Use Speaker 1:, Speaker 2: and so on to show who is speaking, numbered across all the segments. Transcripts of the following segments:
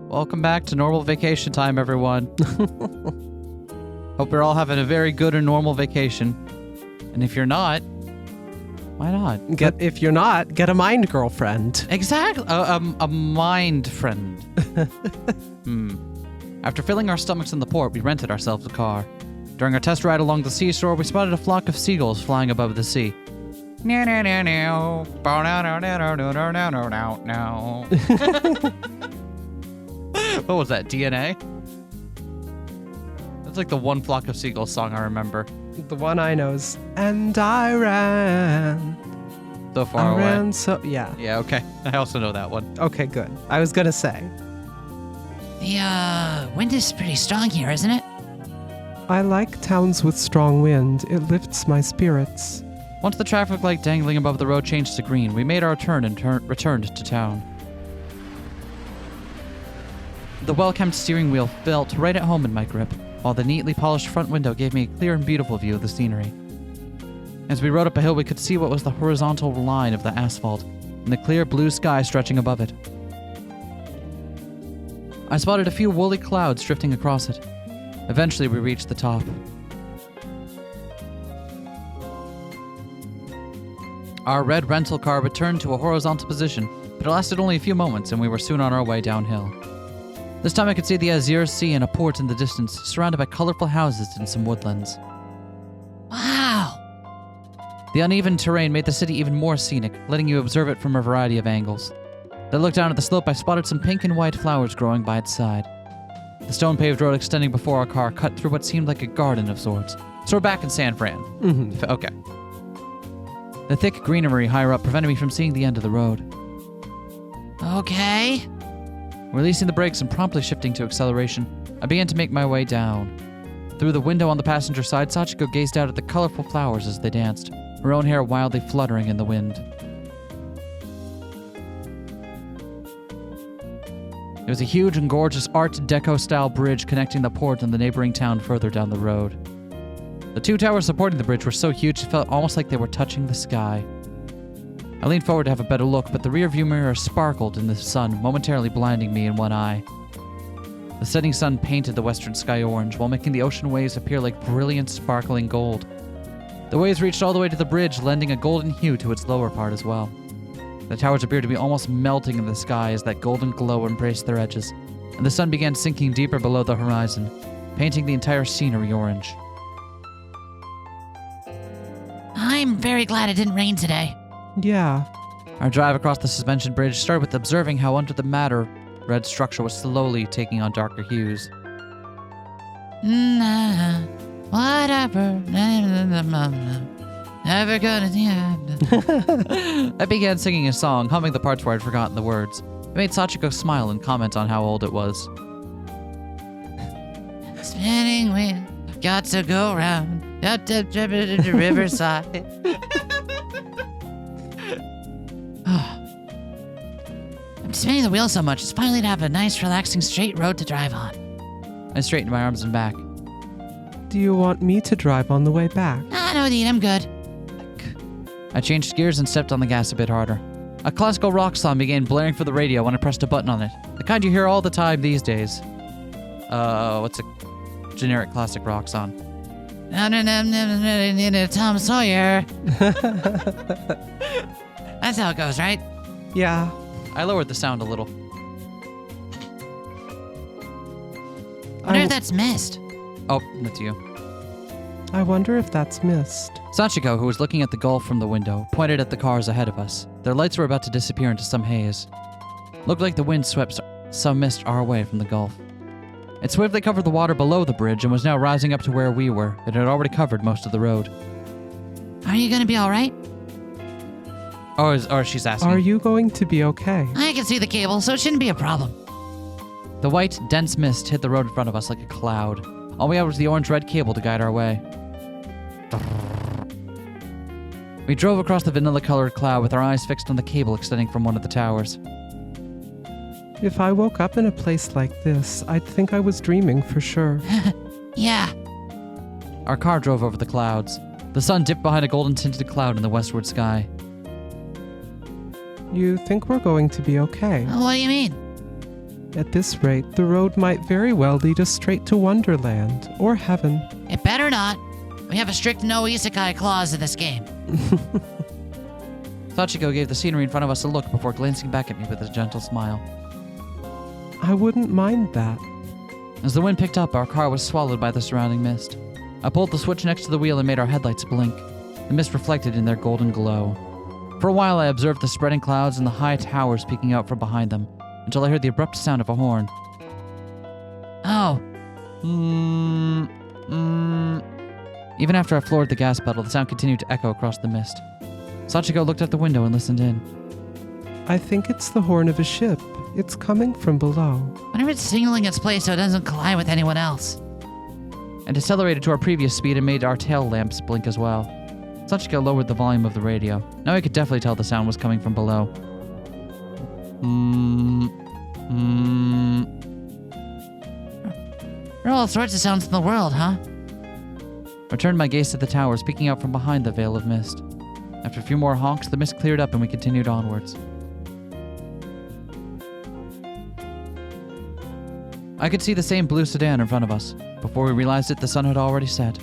Speaker 1: Welcome back to normal vacation time, everyone. Hope you're all having a very good and normal vacation. And if you're not, why not?
Speaker 2: If you're not, get a mind girlfriend.
Speaker 1: Exactly. A mind friend. After filling our stomachs in the port, we rented ourselves a car. During our test ride along the seashore, we spotted a flock of seagulls flying above the sea. What was that, DNA? That's like the one flock of seagulls song I remember.
Speaker 2: The one I know is, and I ran.
Speaker 1: So far away.
Speaker 2: Ran so, yeah.
Speaker 1: Yeah, okay. I also know that one.
Speaker 2: Okay, good. I was going to say.
Speaker 3: The wind is pretty strong here, isn't it?
Speaker 2: I like towns with strong wind. It lifts my spirits.
Speaker 1: Once the traffic light dangling above the road changed to green, we made our turn and returned to town. The well-kept steering wheel felt right at home in my grip, while the neatly polished front window gave me a clear and beautiful view of the scenery. As we rode up a hill, we could see what was the horizontal line of the asphalt, and the clear blue sky stretching above it. I spotted a few woolly clouds drifting across it. Eventually, we reached the top. Our red rental car returned to a horizontal position, but it lasted only a few moments, and we were soon on our way downhill. This time I could see the Azure Sea and a port in the distance, surrounded by colorful houses and some woodlands.
Speaker 3: Wow!
Speaker 1: The uneven terrain made the city even more scenic, letting you observe it from a variety of angles. As I looked down at the slope, I spotted some pink and white flowers growing by its side. The stone-paved road extending before our car cut through what seemed like a garden of sorts. So we're back in San Fran.
Speaker 2: Mm-hmm.
Speaker 1: Okay. The thick greenery higher up prevented me from seeing the end of the road.
Speaker 3: Okay.
Speaker 1: Releasing the brakes and promptly shifting to acceleration, I began to make my way down. Through the window on the passenger side, Sachiko gazed out at the colorful flowers as they danced, her own hair wildly fluttering in the wind. It was a huge and gorgeous Art Deco-style bridge connecting the port and the neighboring town further down the road. The two towers supporting the bridge were so huge it felt almost like they were touching the sky. I leaned forward to have a better look, but the rearview mirror sparkled in the sun, momentarily blinding me in one eye. The setting sun painted the western sky orange, while making the ocean waves appear like brilliant, sparkling gold. The waves reached all the way to the bridge, lending a golden hue to its lower part as well. The towers appeared to be almost melting in the sky as that golden glow embraced their edges, and the sun began sinking deeper below the horizon, painting the entire scenery orange.
Speaker 3: I'm very glad it didn't rain today.
Speaker 2: Yeah.
Speaker 1: Our drive across the suspension bridge started with observing how under the matter, red structure was slowly taking on darker hues.
Speaker 3: Nah, whatever. Never gonna do.
Speaker 1: I began singing a song, humming the parts where I'd forgotten the words. It made Sachiko smile and comment on how old it was.
Speaker 3: Spinning wheel, got to go round. Up to the riverside. I'm spinning the wheel so much, it's finally to have a nice, relaxing, straight road to drive on.
Speaker 1: I straightened my arms and back.
Speaker 2: Do you want me to drive on the way back?
Speaker 3: Ah, no need, I'm good.
Speaker 1: I changed gears and stepped on the gas a bit harder. A classical rock song began blaring for the radio when I pressed a button on it. The kind you hear all the time these days. What's a generic classic rock song?
Speaker 3: Tom Sawyer. That's how it goes, right?
Speaker 2: Yeah.
Speaker 1: I lowered the sound a little.
Speaker 3: I wonder if that's mist.
Speaker 1: Oh, that's you.
Speaker 2: I wonder if that's mist.
Speaker 1: Sachiko, who was looking at the Gulf from the window, pointed at the cars ahead of us. Their lights were about to disappear into some haze. Looked like the wind swept some mist our way from the Gulf. It swiftly covered the water below the bridge and was now rising up to where we were. It had already covered most of the road.
Speaker 3: Are you gonna be alright?
Speaker 1: Or she's asking.
Speaker 2: Are you going to be okay?
Speaker 3: I can see the cable, so it shouldn't be a problem.
Speaker 1: The white, dense mist hid the road in front of us like a cloud. All we had was the orange-red cable to guide our way. We drove across the vanilla-colored cloud with our eyes fixed on the cable extending from one of the towers.
Speaker 2: If I woke up in a place like this, I'd think I was dreaming for sure.
Speaker 3: Yeah.
Speaker 1: Our car drove over the clouds. The sun dipped behind a golden-tinted cloud in the westward sky.
Speaker 2: You think we're going to be okay?
Speaker 3: What do you mean?
Speaker 2: At this rate, the road might very well lead us straight to Wonderland, or Heaven.
Speaker 3: It better not. We have a strict no isekai clause in this game.
Speaker 1: Sachiko gave the scenery in front of us a look before glancing back at me with a gentle smile.
Speaker 2: I wouldn't mind that.
Speaker 1: As the wind picked up, our car was swallowed by the surrounding mist. I pulled the switch next to the wheel and made our headlights blink. The mist reflected in their golden glow. For a while, I observed the spreading clouds and the high towers peeking out from behind them, until I heard the abrupt sound of a horn.
Speaker 3: Oh.
Speaker 1: Even after I floored the gas pedal, the sound continued to echo across the mist. Sachiko looked out the window and listened in.
Speaker 2: I think it's the horn of a ship. It's coming from below.
Speaker 3: What if it's signaling its place so it doesn't collide with anyone else?
Speaker 1: And decelerated to our previous speed and made our tail lamps blink as well. Sachiko lowered the volume of the radio. Now I could definitely tell the sound was coming from below.
Speaker 3: There are all sorts of sounds in the world, huh?
Speaker 1: I turned my gaze to the towers peeking out from behind the veil of mist. After a few more honks, the mist cleared up and we continued onwards. I could see the same blue sedan in front of us. Before we realized it, the sun had already set.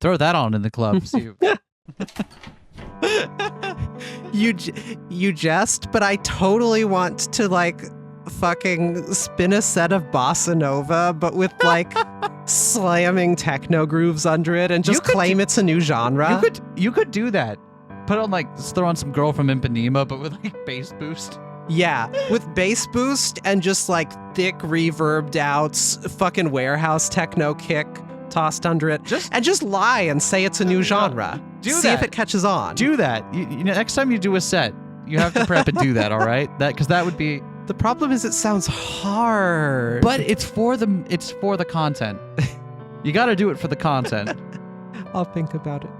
Speaker 1: Throw that on in the club. See
Speaker 2: You jest, but I totally want to like fucking spin a set of bossa nova, but with like slamming techno grooves under it, and just claim it's a new genre.
Speaker 1: You could do that. Put on like just throw on some Girl from Ipanema, but with like bass boost.
Speaker 2: Yeah, with bass boost and just like thick reverbed out fucking warehouse techno kick tossed under it, and just lie and say it's a new genre. See if it catches on.
Speaker 1: Do that. You know, next time you do a set, you have to prep and do that. All right, because that would be.
Speaker 2: The problem is it sounds hard.
Speaker 1: But it's for the content. You got to do it for the content.
Speaker 2: I'll think about it.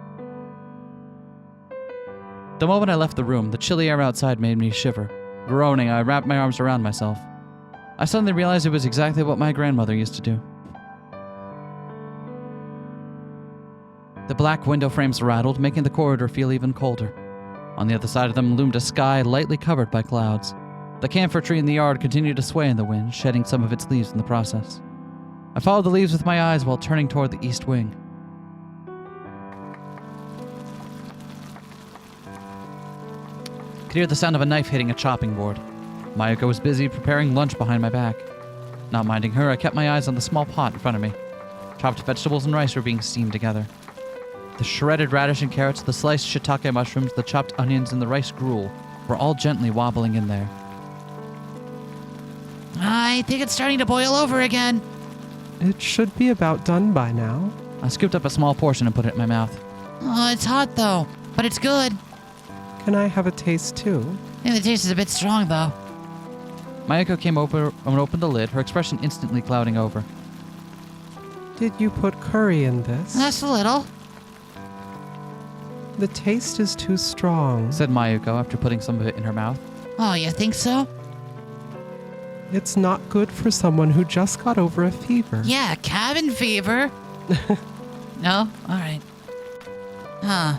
Speaker 1: The moment I left the room, the chilly air outside made me shiver. Groaning, I wrapped my arms around myself. I suddenly realized it was exactly what my grandmother used to do. The black window frames rattled, making the corridor feel even colder. On the other side of them loomed a sky lightly covered by clouds. The camphor tree in the yard continued to sway in the wind, shedding some of its leaves in the process. I followed the leaves with my eyes while turning toward the east wing. I could hear the sound of a knife hitting a chopping board. Mayuko was busy preparing lunch behind my back. Not minding her, I kept my eyes on the small pot in front of me. Chopped vegetables and rice were being steamed together. The shredded radish and carrots, the sliced shiitake mushrooms, the chopped onions, and the rice gruel were all gently wobbling in there.
Speaker 3: I think it's starting to boil over again.
Speaker 2: It should be about done by now.
Speaker 1: I scooped up a small portion and put it in my mouth.
Speaker 3: Oh, it's hot though, but it's good.
Speaker 2: Can I have a taste too?
Speaker 3: I think the taste is a bit strong though.
Speaker 1: Mayuko came over and opened the lid, her expression instantly clouding over.
Speaker 2: Did you put curry in this?
Speaker 3: Just a little.
Speaker 2: The taste is too strong,
Speaker 1: Said Mayuko after putting some of it in her mouth.
Speaker 3: Oh, you think so?
Speaker 2: It's not good for someone who just got over a fever.
Speaker 3: Yeah, cabin fever. No? Alright. Huh.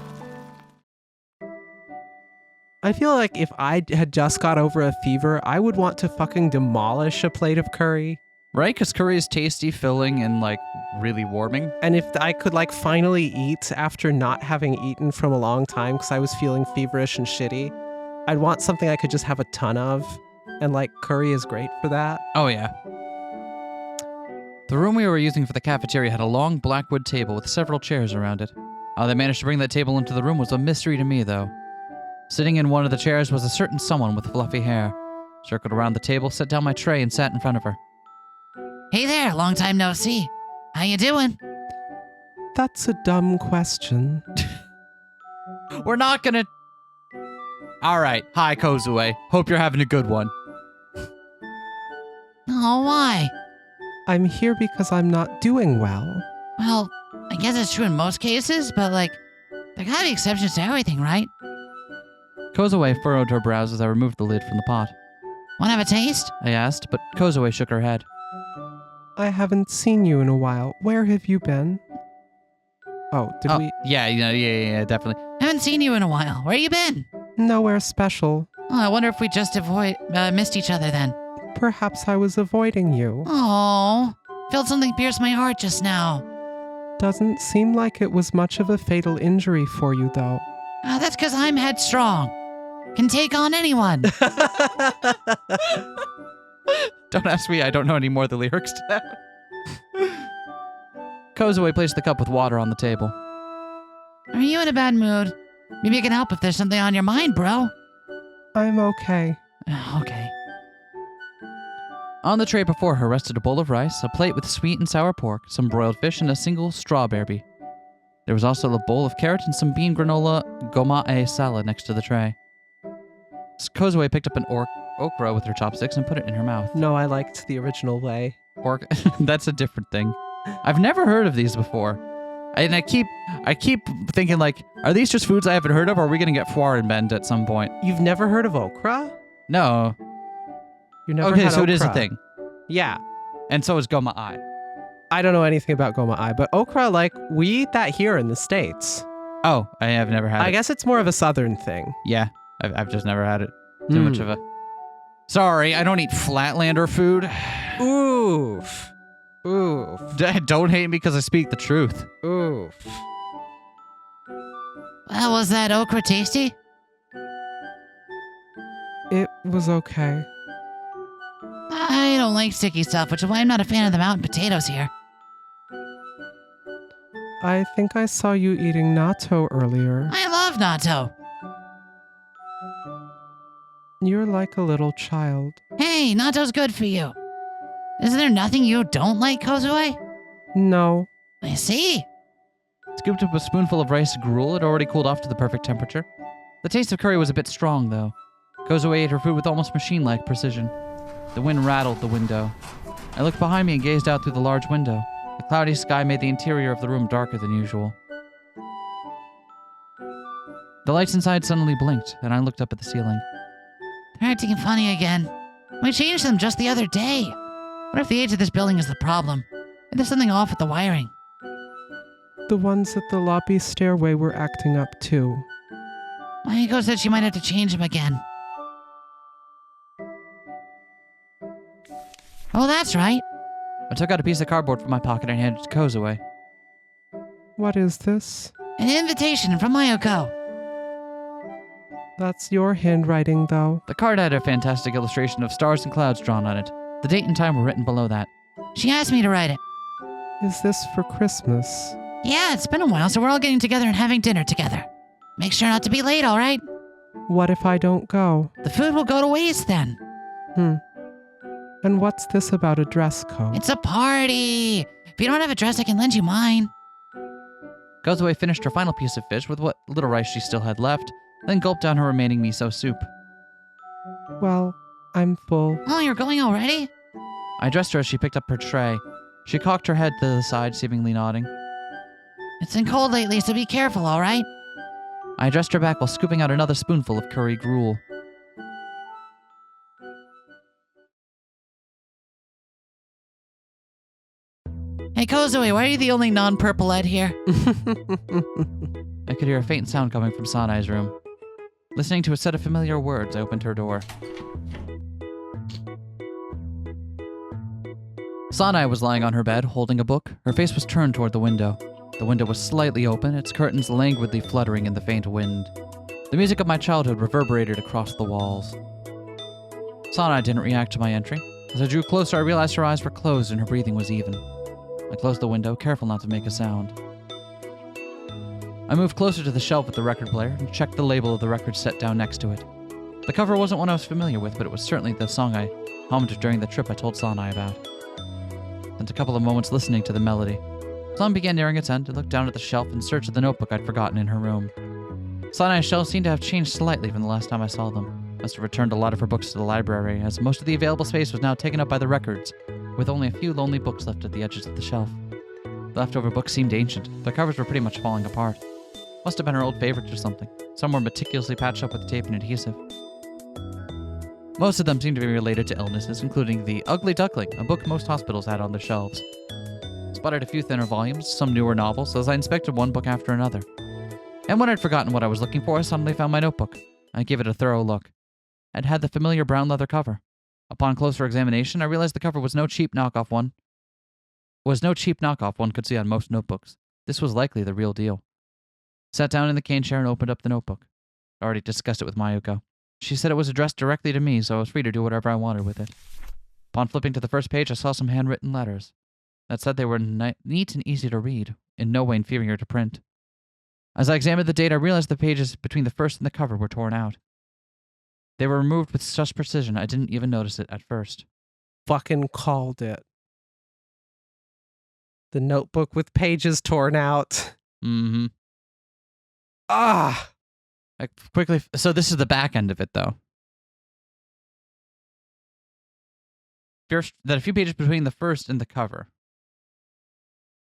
Speaker 2: I feel like if I had just got over a fever, I would want to fucking demolish a plate of curry.
Speaker 1: Right? Because curry is tasty, filling, and like really warming.
Speaker 2: And if I could like finally eat after not having eaten from a long time because I was feeling feverish and shitty, I'd want something I could just have a ton of. And like curry is great for that.
Speaker 1: Oh, yeah. The room we were using for the cafeteria had a long blackwood table with several chairs around it. How they managed to bring that table into the room was a mystery to me, though. Sitting in one of the chairs was a certain someone with fluffy hair. Circled around the table, set down my tray, and sat in front of her.
Speaker 3: Hey there, long time no see. How you doing?
Speaker 2: That's a dumb question.
Speaker 1: We're not gonna... Alright, hi Kozue. Hope you're having a good one.
Speaker 3: Oh, why?
Speaker 2: I'm here because I'm not doing well.
Speaker 3: Well, I guess it's true in most cases, but like, there gotta be exceptions to everything, right?
Speaker 1: Kozue furrowed her brows as I removed the lid from the pot.
Speaker 3: Wanna have a taste?
Speaker 1: I asked, but Kozue shook her head.
Speaker 2: I haven't seen you in a while. Where have you been? Oh, did we?
Speaker 1: Yeah, definitely.
Speaker 3: Haven't seen you in a while. Where you been?
Speaker 2: Nowhere special.
Speaker 3: Oh, I wonder if we just missed each other then.
Speaker 2: Perhaps I was avoiding you.
Speaker 3: Oh, felt something pierce my heart just now.
Speaker 2: Doesn't seem like it was much of a fatal injury for you, though.
Speaker 3: That's because I'm headstrong. Can take on anyone.
Speaker 1: Don't ask me, I don't know any more of the lyrics to that. Kozue placed the cup with water on the table.
Speaker 3: Are you in a bad mood? Maybe I can help if there's something on your mind, bro.
Speaker 2: I'm okay.
Speaker 3: Okay.
Speaker 1: On the tray before her rested a bowl of rice, a plate with sweet and sour pork, some broiled fish, and a single strawberry. There was also a bowl of carrot and some bean granola gomae salad next to the tray. Kozue picked up an okra with her chopsticks and put it in her mouth.
Speaker 2: No, I liked the original way.
Speaker 1: Pork? That's a different thing. I've never heard of these before. And I keep thinking, like, are these just foods I haven't heard of, or are we going to get foreign bend at some point?
Speaker 2: You've never heard of okra?
Speaker 1: No.
Speaker 2: You never
Speaker 1: Okay,
Speaker 2: had
Speaker 1: so
Speaker 2: okra.
Speaker 1: it is a thing.
Speaker 2: Yeah.
Speaker 1: And so is gomae.
Speaker 2: I don't know anything about gomae, but okra, like, we eat that here in the States.
Speaker 1: Oh, I have never had it.
Speaker 2: I guess it's more of a southern thing.
Speaker 1: Yeah, I've just never had it. Too much of a... Sorry, I don't eat Flatlander food.
Speaker 2: Oof. Oof.
Speaker 1: Don't hate me because I speak the truth.
Speaker 2: Oof.
Speaker 3: Well, was that okra tasty?
Speaker 2: It was okay.
Speaker 3: I don't like sticky stuff, which is why I'm not a fan of the mountain potatoes here.
Speaker 2: I think I saw you eating natto earlier.
Speaker 3: I love natto.
Speaker 2: You're like a little child.
Speaker 3: Hey, natto's good for you. Isn't there nothing you don't like, Kozue?
Speaker 2: No.
Speaker 3: I see.
Speaker 1: Scooped up a spoonful of rice gruel. It already cooled off to the perfect temperature. The taste of curry was a bit strong, though. Kozue ate her food with almost machine-like precision. The wind rattled the window. I looked behind me and gazed out through the large window. The cloudy sky made the interior of the room darker than usual. The lights inside suddenly blinked, and I looked up at the ceiling.
Speaker 3: They're acting funny again. We changed them just the other day. What if the age of this building is the problem? Maybe there's something off with the wiring.
Speaker 2: The ones at the lobby stairway were acting up too.
Speaker 3: Mayiko said she might have to change them again. Oh, that's right.
Speaker 1: I took out a piece of cardboard from my pocket and handed it to Kozue.
Speaker 2: What is this?
Speaker 3: An invitation from Mayuko.
Speaker 2: That's your handwriting, though.
Speaker 1: The card had a fantastic illustration of stars and clouds drawn on it. The date and time were written below that.
Speaker 3: She asked me to write it.
Speaker 2: Is this for Christmas?
Speaker 3: Yeah, it's been a while, so we're all getting together and having dinner together. Make sure not to be late, all right?
Speaker 2: What if I don't go?
Speaker 3: The food will go to waste then.
Speaker 2: And what's this about a dress code?
Speaker 3: It's a party. If you don't have a dress, I can lend you mine.
Speaker 1: Kozue finished her final piece of fish with what little rice she still had left, then gulped down her remaining miso soup.
Speaker 2: Well, I'm full.
Speaker 3: Oh, you're going already?
Speaker 1: I addressed her as she picked up her tray. She cocked her head to the side, seemingly nodding.
Speaker 3: It's been cold lately, so be careful, all right?
Speaker 1: I addressed her back while scooping out another spoonful of curry gruel.
Speaker 3: Hey, Kozue, why are you the only non-purple-eyed here?
Speaker 1: I could hear a faint sound coming from Sanai's room. Listening to a set of familiar words, I opened her door. Sanai was lying on her bed, holding a book. Her face was turned toward the window. The window was slightly open, its curtains languidly fluttering in the faint wind. The music of my childhood reverberated across the walls. Sanai didn't react to my entry. As I drew closer, I realized her eyes were closed and her breathing was even. I closed the window, careful not to make a sound. I moved closer to the shelf with the record player and checked the label of the record set down next to it. The cover wasn't one I was familiar with, but it was certainly the song I hummed during the trip I told Sanai about. Spent a couple of moments listening to the melody. The song began nearing its end. I looked down at the shelf in search of the notebook I'd forgotten in her room. Sanai's shelves seemed to have changed slightly from the last time I saw them. Must have returned a lot of her books to the library, as most of the available space was now taken up by the records, with only a few lonely books left at the edges of the shelf. The leftover books seemed ancient. Their covers were pretty much falling apart. Must have been her old favorites or something. Some were meticulously patched up with tape and adhesive. Most of them seemed to be related to illnesses, including The Ugly Duckling, a book most hospitals had on their shelves. Spotted a few thinner volumes, some newer novels, as I inspected one book after another. And when I'd forgotten what I was looking for, I suddenly found my notebook. I gave it a thorough look. It had the familiar brown leather cover. Upon closer examination, I realized the cover was no cheap knockoff one could see on most notebooks. This was likely the real deal. Sat down in the cane chair and opened up the notebook. I already discussed it with Mayuko. She said it was addressed directly to me, so I was free to do whatever I wanted with it. Upon flipping to the first page, I saw some handwritten letters. That said they were neat and easy to read, in no way inferior to print. As I examined the date, I realized the pages between the first and the cover were torn out. They were removed with such precision I didn't even notice it at first.
Speaker 2: Fucking called it. The notebook with pages torn out.
Speaker 1: Mm-hmm.
Speaker 2: Ah!
Speaker 1: So this is the back end of it, though. First, that a few pages between the first and the cover.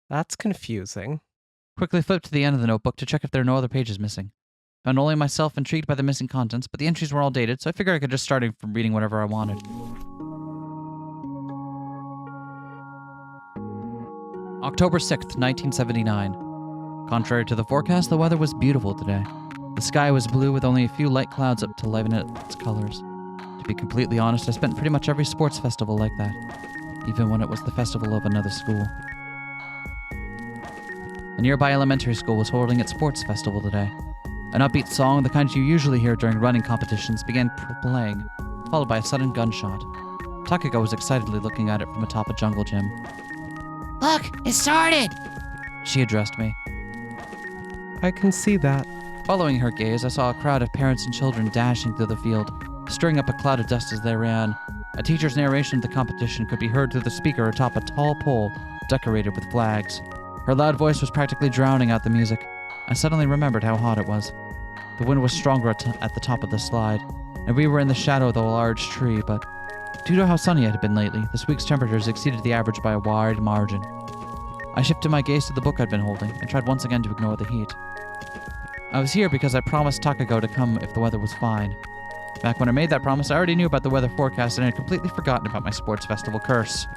Speaker 2: That's confusing.
Speaker 1: Quickly flipped to the end of the notebook to check if there are no other pages missing. Found only myself intrigued by the missing contents, but the entries were all dated, so I figured I could just start from reading whatever I wanted. October 6th, 1979. Contrary to the forecast, the weather was beautiful today. The sky was blue with only a few light clouds up to liven its colors. To be completely honest, I spent pretty much every sports festival like that, even when it was the festival of another school. A nearby elementary school was holding its sports festival today. An upbeat song, the kind you usually hear during running competitions, began playing, followed by a sudden gunshot. Takako was excitedly looking at it from atop a jungle gym.
Speaker 3: Look, it started!
Speaker 1: She addressed me.
Speaker 2: I can see that.
Speaker 1: Following her gaze, I saw a crowd of parents and children dashing through the field, stirring up a cloud of dust as they ran. A teacher's narration of the competition could be heard through the speaker atop a tall pole decorated with flags. Her loud voice was practically drowning out the music. I suddenly remembered how hot it was. The wind was stronger at the top of the slide, and we were in the shadow of a large tree, but due to how sunny it had been lately, this week's temperatures exceeded the average by a wide margin. I shifted my gaze to the book I'd been holding, and tried once again to ignore the heat. I was here because I promised Takako to come if the weather was fine. Back when I made that promise, I already knew about the weather forecast and had completely forgotten about my sports festival curse.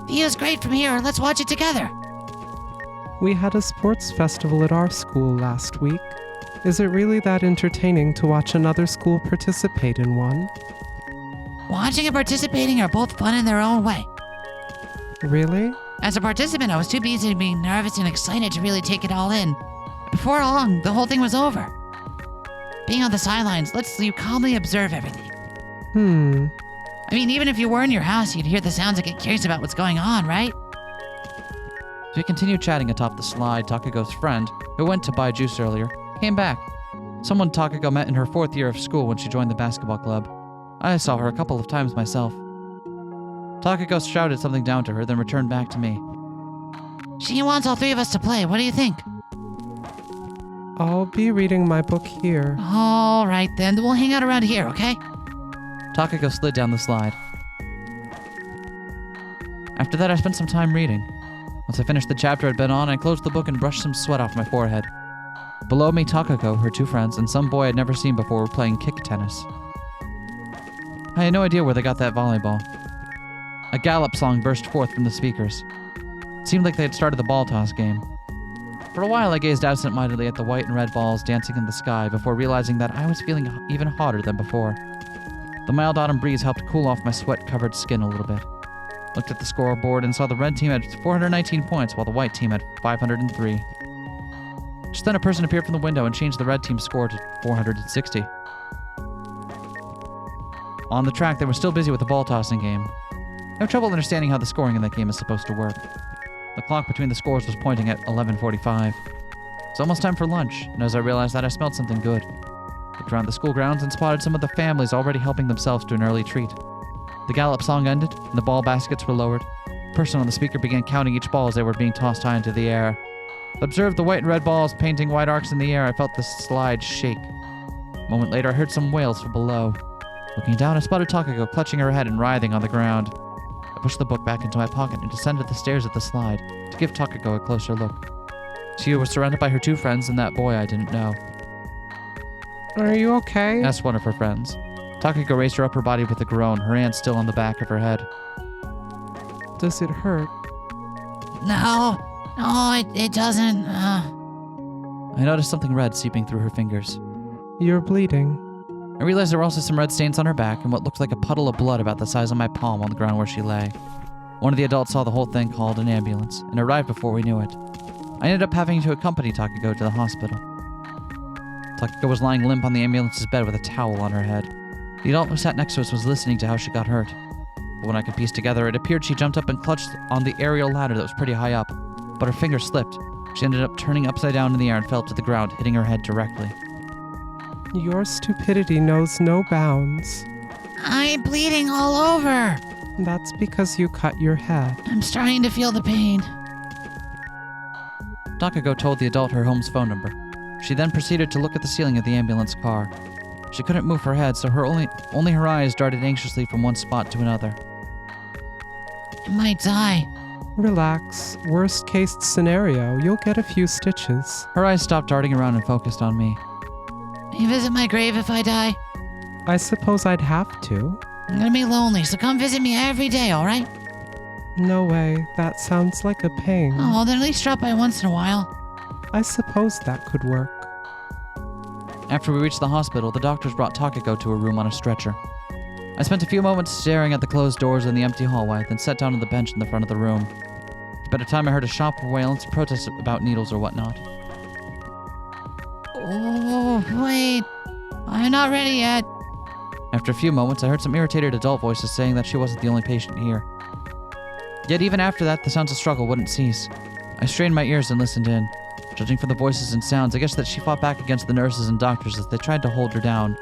Speaker 3: View's great from here. Let's watch it together.
Speaker 2: We had a sports festival at our school last week. Is it really that entertaining to watch another school participate in one?
Speaker 3: Watching and participating are both fun in their own way.
Speaker 2: Really?
Speaker 3: As a participant, I was too busy being nervous and excited to really take it all in. Before long, the whole thing was over. Being on the sidelines lets you calmly observe everything. I mean, even if you were in your house, you'd hear the sounds and get curious about what's going on, right?
Speaker 1: As we continued chatting atop the slide, Takako's friend, who went to buy juice earlier, came back. Someone Takako met in her 4th year of school when she joined the basketball club. I saw her a couple of times myself. Takako shouted something down to her, then returned back to me.
Speaker 3: She wants all 3 of us to play. What do you think?
Speaker 2: I'll be reading my book here.
Speaker 3: All right, then. We'll hang out around here, okay?
Speaker 1: Takako slid down the slide. After that, I spent some time reading. Once I finished the chapter I'd been on, I closed the book and brushed some sweat off my forehead. Below me, Takako, her 2 friends, and some boy I'd never seen before were playing kick tennis. I had no idea where they got that volleyball. A gallop song burst forth from the speakers. It seemed like they had started the ball toss game. For a while, I gazed absent-mindedly at the white and red balls dancing in the sky before realizing that I was feeling even hotter than before. The mild autumn breeze helped cool off my sweat-covered skin a little bit. Looked at the scoreboard and saw the red team had 419 points while the white team had 503. Just then a person appeared from the window and changed the red team's score to 460. On the track, they were still busy with the ball tossing game. I have trouble understanding how the scoring in that game is supposed to work. The clock between the scores was pointing at 11:45. It's almost time for lunch, and as I realized that, I smelled something good. Looked around the school grounds and spotted some of the families already helping themselves to an early treat. The gallop song ended, and the ball baskets were lowered. The person on the speaker began counting each ball as they were being tossed high into the air. I observed the white and red balls painting wide arcs in the air. I felt the slide shake. A moment later, I heard some wails from below. Looking down, I spotted Takako clutching her head and writhing on the ground. I pushed the book back into my pocket and descended the stairs of the slide to give Takako a closer look. She was surrounded by her 2 friends and that boy I didn't know.
Speaker 2: Are you okay?
Speaker 1: Asked one of her friends. Takako raised her upper body with a groan, her hand still on the back of her head.
Speaker 2: Does it hurt?
Speaker 3: No, it doesn't.
Speaker 1: I noticed something red seeping through her fingers.
Speaker 2: You're bleeding.
Speaker 1: I realized there were also some red stains on her back and what looked like a puddle of blood about the size of my palm on the ground where she lay. One of the adults saw the whole thing, called an ambulance, and arrived before we knew it. I ended up having to accompany Takako to the hospital. Takako was lying limp on the ambulance's bed with a towel on her head. The adult who sat next to us was listening to how she got hurt. But when I could piece together, it appeared she jumped up and clutched on the aerial ladder that was pretty high up, but her finger slipped. She ended up turning upside down in the air and fell to the ground, hitting her head directly.
Speaker 2: Your stupidity knows no bounds.
Speaker 3: I'm bleeding all over.
Speaker 2: That's because you cut your head.
Speaker 3: I'm starting to feel the pain.
Speaker 1: Takako told the adult her home's phone number. She then proceeded to look at the ceiling of the ambulance car. She couldn't move her head, so only her eyes darted anxiously from one spot to another.
Speaker 3: I might die.
Speaker 2: Relax. Worst case scenario, you'll get a few stitches.
Speaker 1: Her eyes stopped darting around and focused on me.
Speaker 3: Will you visit my grave if I die?
Speaker 2: I suppose I'd have to.
Speaker 3: I'm gonna be lonely, so come visit me every day, alright?
Speaker 2: No way. That sounds like a pain.
Speaker 3: Oh, then at least drop by once in a while.
Speaker 2: I suppose that could work.
Speaker 1: After we reached the hospital, the doctors brought Takako to her room on a stretcher. I spent a few moments staring at the closed doors in the empty hallway, then sat down on the bench in the front of the room. By the time I heard a shop wail and protest about needles or whatnot.
Speaker 3: Oh, wait. I'm not ready yet.
Speaker 1: After a few moments, I heard some irritated adult voices saying that she wasn't the only patient here. Yet even after that, the sounds of struggle wouldn't cease. I strained my ears and listened in. Judging from the voices and sounds, I guess that she fought back against the nurses and doctors as they tried to hold her down.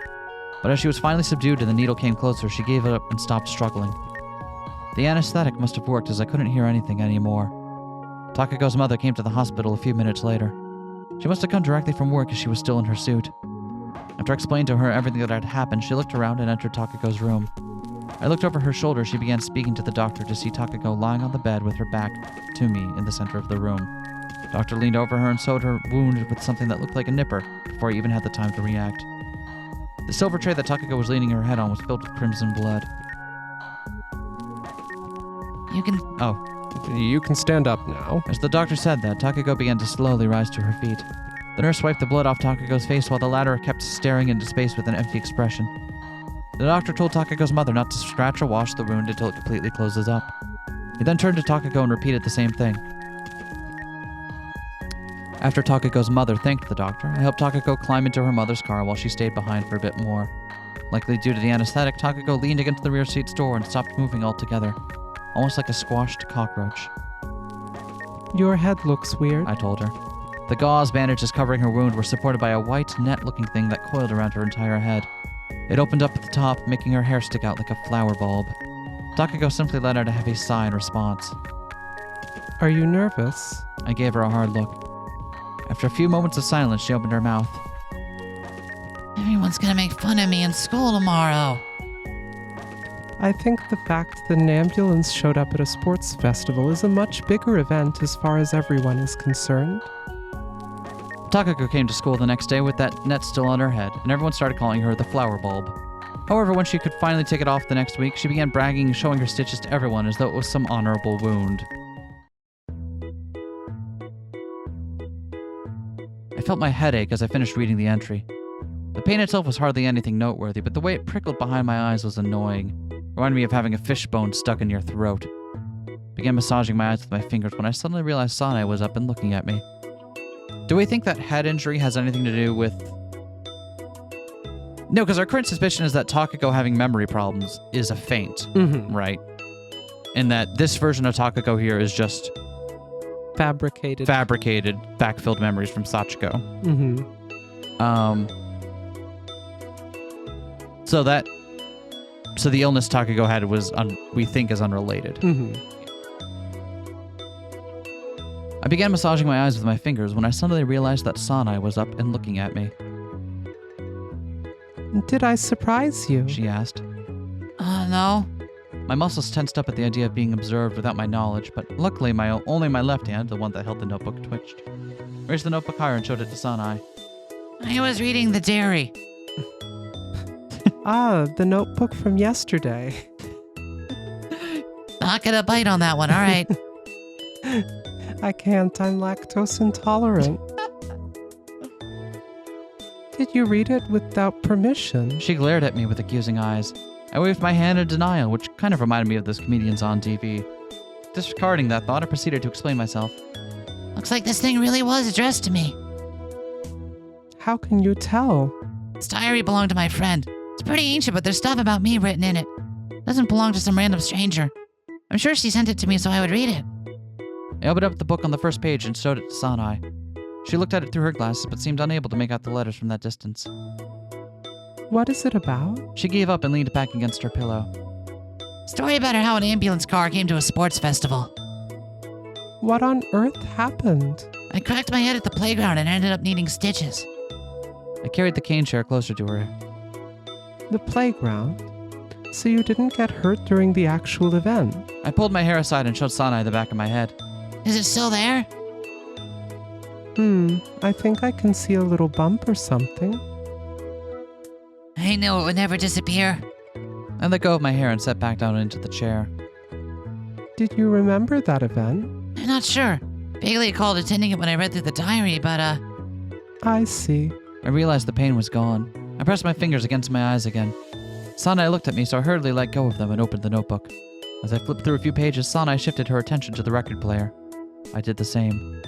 Speaker 1: But as she was finally subdued and the needle came closer, she gave it up and stopped struggling. The anesthetic must have worked as I couldn't hear anything anymore. Takako's mother came to the hospital a few minutes later. She must have come directly from work as she was still in her suit. After I explained to her everything that had happened, she looked around and entered Takako's room. I looked over her shoulder. She began speaking to the doctor to see Takako lying on the bed with her back to me in the center of the room. The doctor leaned over her and sewed her wound with something that looked like a nipper before I even had the time to react. The silver tray that Takako was leaning her head on was filled with crimson blood.
Speaker 2: You can stand up now.
Speaker 1: As the doctor said that, Takako began to slowly rise to her feet. The nurse wiped the blood off Takako's face while the latter kept staring into space with an empty expression. The doctor told Takako's mother not to scratch or wash the wound until it completely closes up. He then turned to Takako and repeated the same thing. After Takako's mother thanked the doctor, I helped Takako climb into her mother's car while she stayed behind for a bit more. Likely due to the anesthetic, Takako leaned against the rear seat's door and stopped moving altogether, almost like a squashed cockroach.
Speaker 2: Your head looks weird.
Speaker 1: I told her. The gauze bandages covering her wound were supported by a white net-looking thing that coiled around her entire head. It opened up at the top, making her hair stick out like a flower bulb. Takako simply let out a heavy sigh in response.
Speaker 2: Are you nervous?
Speaker 1: I gave her a hard look. After a few moments of silence, she opened her mouth.
Speaker 3: Everyone's gonna make fun of me in school tomorrow.
Speaker 2: I think the fact that an ambulance showed up at a sports festival is a much bigger event as far as everyone is concerned.
Speaker 1: Takako came to school the next day with that net still on her head, and everyone started calling her the flower bulb. However, when she could finally take it off the next week, she began bragging and showing her stitches to everyone as though it was some honorable wound. I felt my head ache as I finished reading the entry. The pain itself was hardly anything noteworthy, but the way it prickled behind my eyes was annoying. It reminded me of having a fishbone stuck in your throat. I began massaging my eyes with my fingers when I suddenly realized Sanae was up and looking at me. Do we think that head injury has anything to do with... No, because our current suspicion is that Takako having memory problems is a feint, right? And that this version of Takako here is just...
Speaker 2: Fabricated,
Speaker 1: backfilled memories from Sachiko. So the illness Takako had was, we think, is unrelated. I began massaging my eyes with my fingers when I suddenly realized that Sanae was up and looking at me.
Speaker 2: Did I surprise you?
Speaker 1: She asked.
Speaker 3: No.
Speaker 1: My muscles tensed up at the idea of being observed without my knowledge, but luckily only my left hand, the one that held the notebook, twitched. I raised the notebook higher and showed it to Sanae.
Speaker 3: I was reading the diary.
Speaker 2: Ah, the notebook from yesterday.
Speaker 3: Not gonna bite on that one, all right.
Speaker 2: I can't, I'm lactose intolerant. Did you read it without permission?
Speaker 1: She glared at me with accusing eyes. I waved my hand in denial, which kind of reminded me of those comedians on TV. Disregarding that thought, I proceeded to explain myself.
Speaker 3: Looks like this thing really was addressed to me.
Speaker 2: How can you tell?
Speaker 3: This diary belonged to my friend. It's pretty ancient, but there's stuff about me written in it. Doesn't belong to some random stranger. I'm sure she sent it to me so I would read it.
Speaker 1: I opened up the book on the first page and showed it to Sanai. She looked at it through her glasses, but seemed unable to make out the letters from that distance.
Speaker 2: What is it about?
Speaker 1: She gave up and leaned back against her pillow.
Speaker 3: Story about how an ambulance car came to a sports festival.
Speaker 2: What on earth happened?
Speaker 3: I cracked my head at the playground and ended up needing stitches.
Speaker 1: I carried the cane chair closer to her.
Speaker 2: The playground? So you didn't get hurt during the actual event?
Speaker 1: I pulled my hair aside and showed Sanai the back of my head.
Speaker 3: Is it still there?
Speaker 2: I think I can see a little bump or something.
Speaker 3: I knew it would never disappear.
Speaker 1: I let go of my hair and sat back down into the chair.
Speaker 2: Did you remember that event?
Speaker 3: I'm not sure. Vaguely recalled attending it when I read through the diary, but
Speaker 2: I see.
Speaker 1: I realized the pain was gone. I pressed my fingers against my eyes again. Sanai looked at me, so I hurriedly let go of them and opened the notebook. As I flipped through a few pages, Sanai shifted her attention to the record player. I did the same.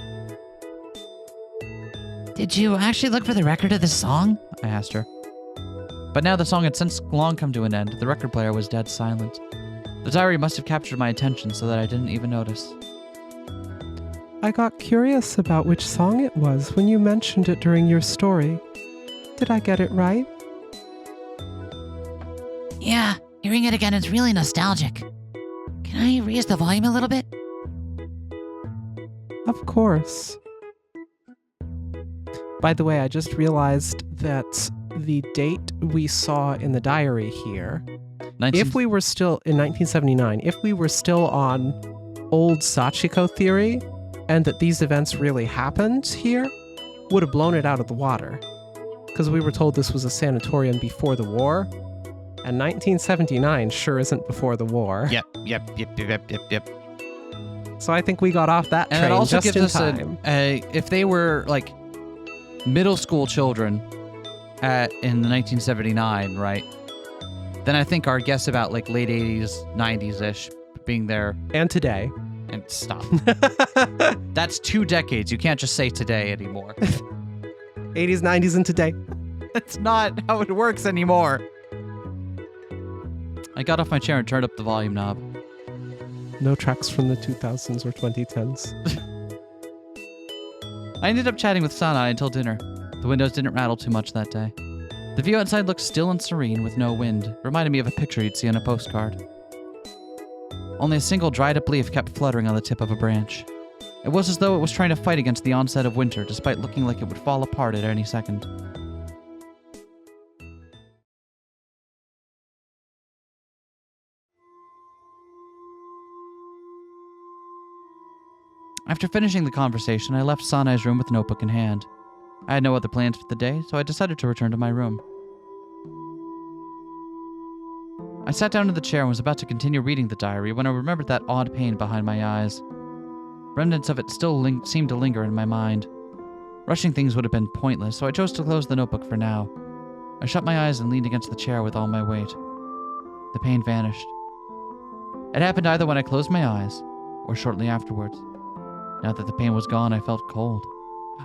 Speaker 3: Did you actually look for the record of the song?
Speaker 1: I asked her. But now the song had since long come to an end. The record player was dead silent. The diary must have captured my attention so that I didn't even notice.
Speaker 2: I got curious about which song it was when you mentioned it during your story. Did I get it right?
Speaker 3: Yeah, hearing it again is really nostalgic. Can I raise the volume a little bit?
Speaker 2: Of course. By the way, I just realized that the date we saw in the diary here, if we were still in 1979, if we were still on old Sachiko theory, and that these events really happened here, would have blown it out of the water. Because we were told this was a sanatorium before the war, and 1979 sure isn't before the war.
Speaker 1: Yep.
Speaker 2: So I think we got off that train
Speaker 1: And it also
Speaker 2: just
Speaker 1: gives
Speaker 2: in
Speaker 1: us
Speaker 2: time.
Speaker 1: if they were like middle school children in the 1979, right? Then I think our guess about like late 80s, 90s-ish being there.
Speaker 2: And today.
Speaker 1: And stop. That's 2 decades. You can't just say today anymore.
Speaker 2: 80s, 90s, and today.
Speaker 1: That's not how it works anymore. I got off my chair and turned up the volume knob.
Speaker 2: No tracks from the 2000s or 2010s.
Speaker 1: I ended up chatting with Sanai until dinner. The windows didn't rattle too much that day. The view outside looked still and serene with no wind, reminded me of a picture you'd see on a postcard. Only a single dried-up leaf kept fluttering on the tip of a branch. It was as though it was trying to fight against the onset of winter, despite looking like it would fall apart at any second. After finishing the conversation, I left Sanai's room with a notebook in hand. I had no other plans for the day, so I decided to return to my room. I sat down in the chair and was about to continue reading the diary when I remembered that odd pain behind my eyes. Remnants of it still seemed to linger in my mind. Rushing things would have been pointless, so I chose to close the notebook for now. I shut my eyes and leaned against the chair with all my weight. The pain vanished. It happened either when I closed my eyes, or shortly afterwards. Now that the pain was gone, I felt cold.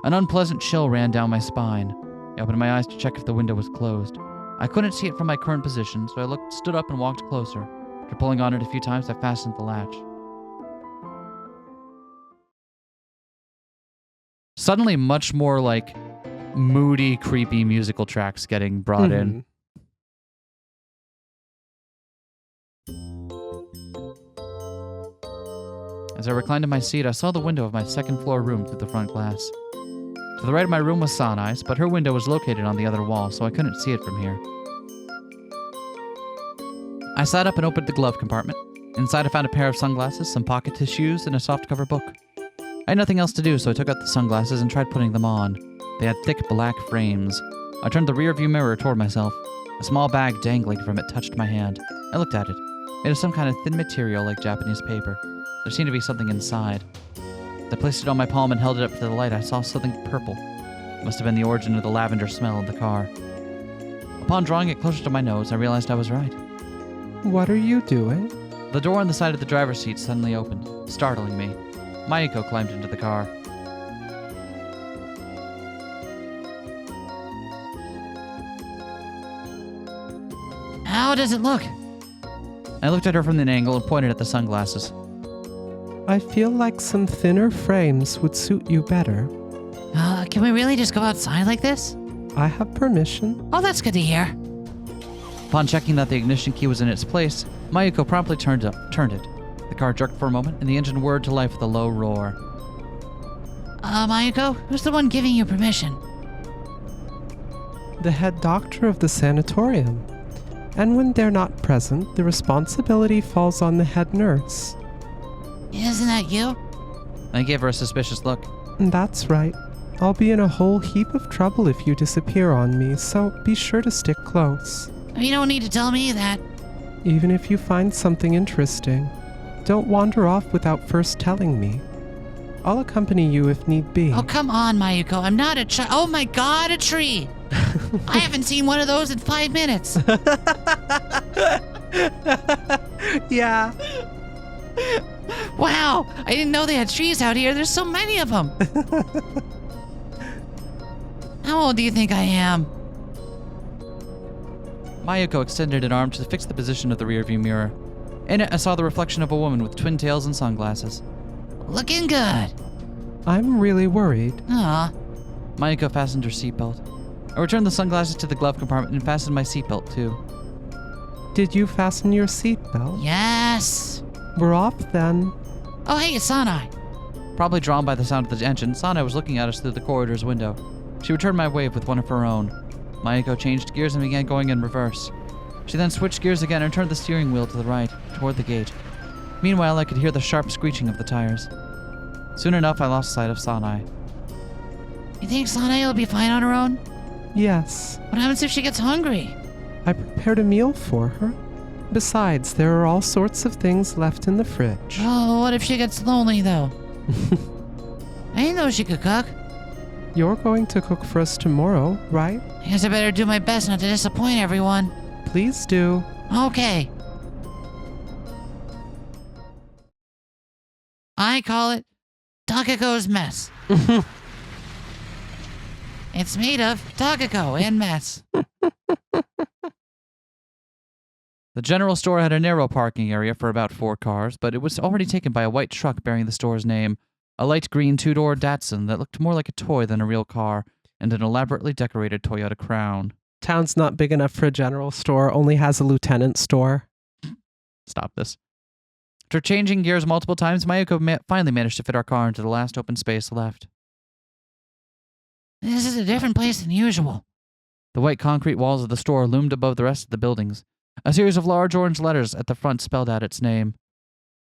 Speaker 1: An unpleasant chill ran down my spine. I opened my eyes to check if the window was closed. I couldn't see it from my current position, so I stood up and walked closer. After pulling on it a few times, I fastened the latch. Suddenly, much more like moody, creepy musical tracks getting brought in. As I reclined in my seat, I saw the window of my second-floor room through the front glass. To the right of my room was Sanai's, but her window was located on the other wall, so I couldn't see it from here. I sat up and opened the glove compartment. Inside, I found a pair of sunglasses, some pocket tissues, and a softcover book. I had nothing else to do, so I took out the sunglasses and tried putting them on. They had thick black frames. I turned the rearview mirror toward myself. A small bag dangling from it touched my hand. I looked at it. Made of some kind of thin material like Japanese paper. There seemed to be something inside. As I placed it on my palm and held it up to the light, I saw something purple. It must have been the origin of the lavender smell in the car. Upon drawing it closer to my nose, I realized I was right.
Speaker 2: What are you doing?
Speaker 1: The door on the side of the driver's seat suddenly opened, startling me. Mayuko climbed into the car.
Speaker 3: How does it look?
Speaker 1: I looked at her from an angle and pointed at the sunglasses.
Speaker 2: I feel like some thinner frames would suit you better.
Speaker 3: Can we really just go outside like this?
Speaker 2: I have permission.
Speaker 3: Oh, that's good to hear.
Speaker 1: Upon checking that the ignition key was in its place, Mayuko promptly turned it. The car jerked for a moment, and the engine whirred to life with a low roar.
Speaker 3: Mayuko, who's the one giving you permission?
Speaker 2: The head doctor of the sanatorium. And when they're not present, the responsibility falls on the head nurse.
Speaker 3: Isn't that you?
Speaker 1: I gave her a suspicious look.
Speaker 2: That's right. I'll be in a whole heap of trouble if you disappear on me, so be sure to stick close.
Speaker 3: You don't need to tell me that.
Speaker 2: Even if you find something interesting, don't wander off without first telling me. I'll accompany you if need be.
Speaker 3: Oh, come on, Mayuko. I'm not a tree. Oh my god, a tree! I haven't seen one of those in 5 minutes.
Speaker 2: Yeah.
Speaker 3: Wow, I didn't know they had trees out here. There's so many of them. How old do you think I am?
Speaker 1: Mayuko extended an arm to fix the position of the rearview mirror. In it, I saw the reflection of a woman with twin tails and sunglasses.
Speaker 3: Looking good.
Speaker 2: I'm really worried.
Speaker 3: Aw.
Speaker 1: Mayuko fastened her seatbelt. I returned the sunglasses to the glove compartment and fastened my seatbelt too.
Speaker 2: Did you fasten your seatbelt?
Speaker 3: Yes.
Speaker 2: We're off then.
Speaker 3: Oh, hey, it's Sanai.
Speaker 1: Probably drawn by the sound of the engine, Sana was looking at us through the corridor's window. She returned my wave with one of her own. Mayuko changed gears and began going in reverse. She then switched gears again and turned the steering wheel to the right, toward the gate. Meanwhile, I could hear the sharp screeching of the tires. Soon enough, I lost sight of Sanai.
Speaker 3: You think Sanai will be fine on her own?
Speaker 2: Yes.
Speaker 3: What happens if she gets hungry?
Speaker 2: I prepared a meal for her. Besides, there are all sorts of things left in the fridge.
Speaker 3: Oh, what if she gets lonely, though? I didn't know she could cook.
Speaker 2: You're going to cook for us tomorrow, right?
Speaker 3: I guess I better do my best not to disappoint everyone.
Speaker 2: Please do.
Speaker 3: Okay. I call it Takako's mess. It's made of Takako and mess.
Speaker 1: The general store had a narrow parking area for about 4 cars, but it was already taken by a white truck bearing the store's name, a light green 2-door Datsun that looked more like a toy than a real car, and an elaborately decorated Toyota Crown.
Speaker 2: Town's not big enough for a general store, only has a lieutenant store.
Speaker 1: Stop this. After changing gears multiple times, Mayuko finally managed to fit our car into the last open space left.
Speaker 3: This is a different place than usual.
Speaker 1: The white concrete walls of the store loomed above the rest of the buildings. A series of large orange letters at the front spelled out its name.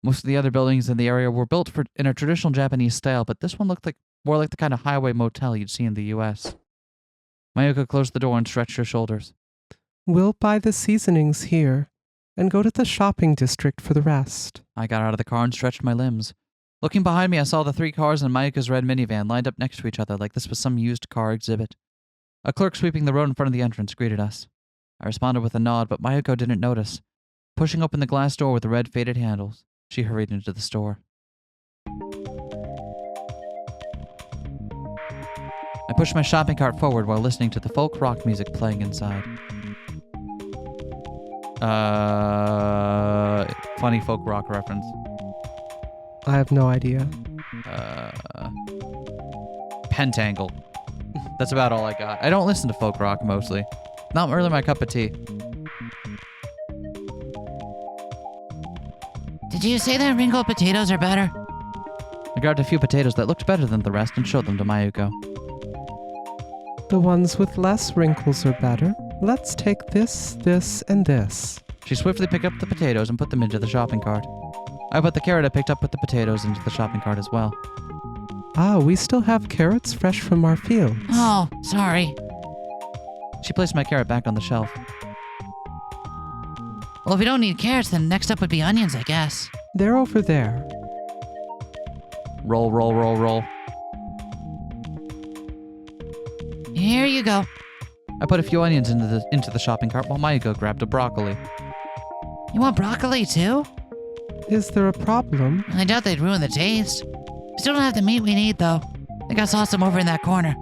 Speaker 1: Most of the other buildings in the area were built in a traditional Japanese style, but this one looked more like the kind of highway motel you'd see in the U.S. Mayuko closed the door and stretched her shoulders.
Speaker 2: We'll buy the seasonings here and go to the shopping district for the rest.
Speaker 1: I got out of the car and stretched my limbs. Looking behind me, I saw the 3 cars in Mayuko's red minivan lined up next to each other like this was some used car exhibit. A clerk sweeping the road in front of the entrance greeted us. I responded with a nod, but Mayuko didn't notice. Pushing open the glass door with the red faded handles, she hurried into the store. I pushed my shopping cart forward while listening to the folk rock music playing inside. Funny folk rock reference.
Speaker 2: I have no idea.
Speaker 1: Pentangle. That's about all I got. I don't listen to folk rock mostly. Not really my cup of tea.
Speaker 3: Did you say that wrinkled potatoes are better?
Speaker 1: I grabbed a few potatoes that looked better than the rest and showed them to Mayuko.
Speaker 2: The ones with less wrinkles are better. Let's take this, this, and this.
Speaker 1: She swiftly picked up the potatoes and put them into the shopping cart. I put the carrot I picked up with the potatoes into the shopping cart as well.
Speaker 2: Ah, we still have carrots fresh from our fields.
Speaker 3: Oh, sorry.
Speaker 1: She placed my carrot back on the shelf.
Speaker 3: Well, if we don't need carrots, then next up would be onions, I guess.
Speaker 2: They're over there.
Speaker 1: Roll, roll, roll, roll.
Speaker 3: Here you go.
Speaker 1: I put a few onions into the shopping cart while Mayuko grabbed a broccoli.
Speaker 3: You want broccoli too?
Speaker 2: Is there a problem?
Speaker 3: I doubt they'd ruin the taste. We still don't have the meat we need, though. I think I saw some over in that corner.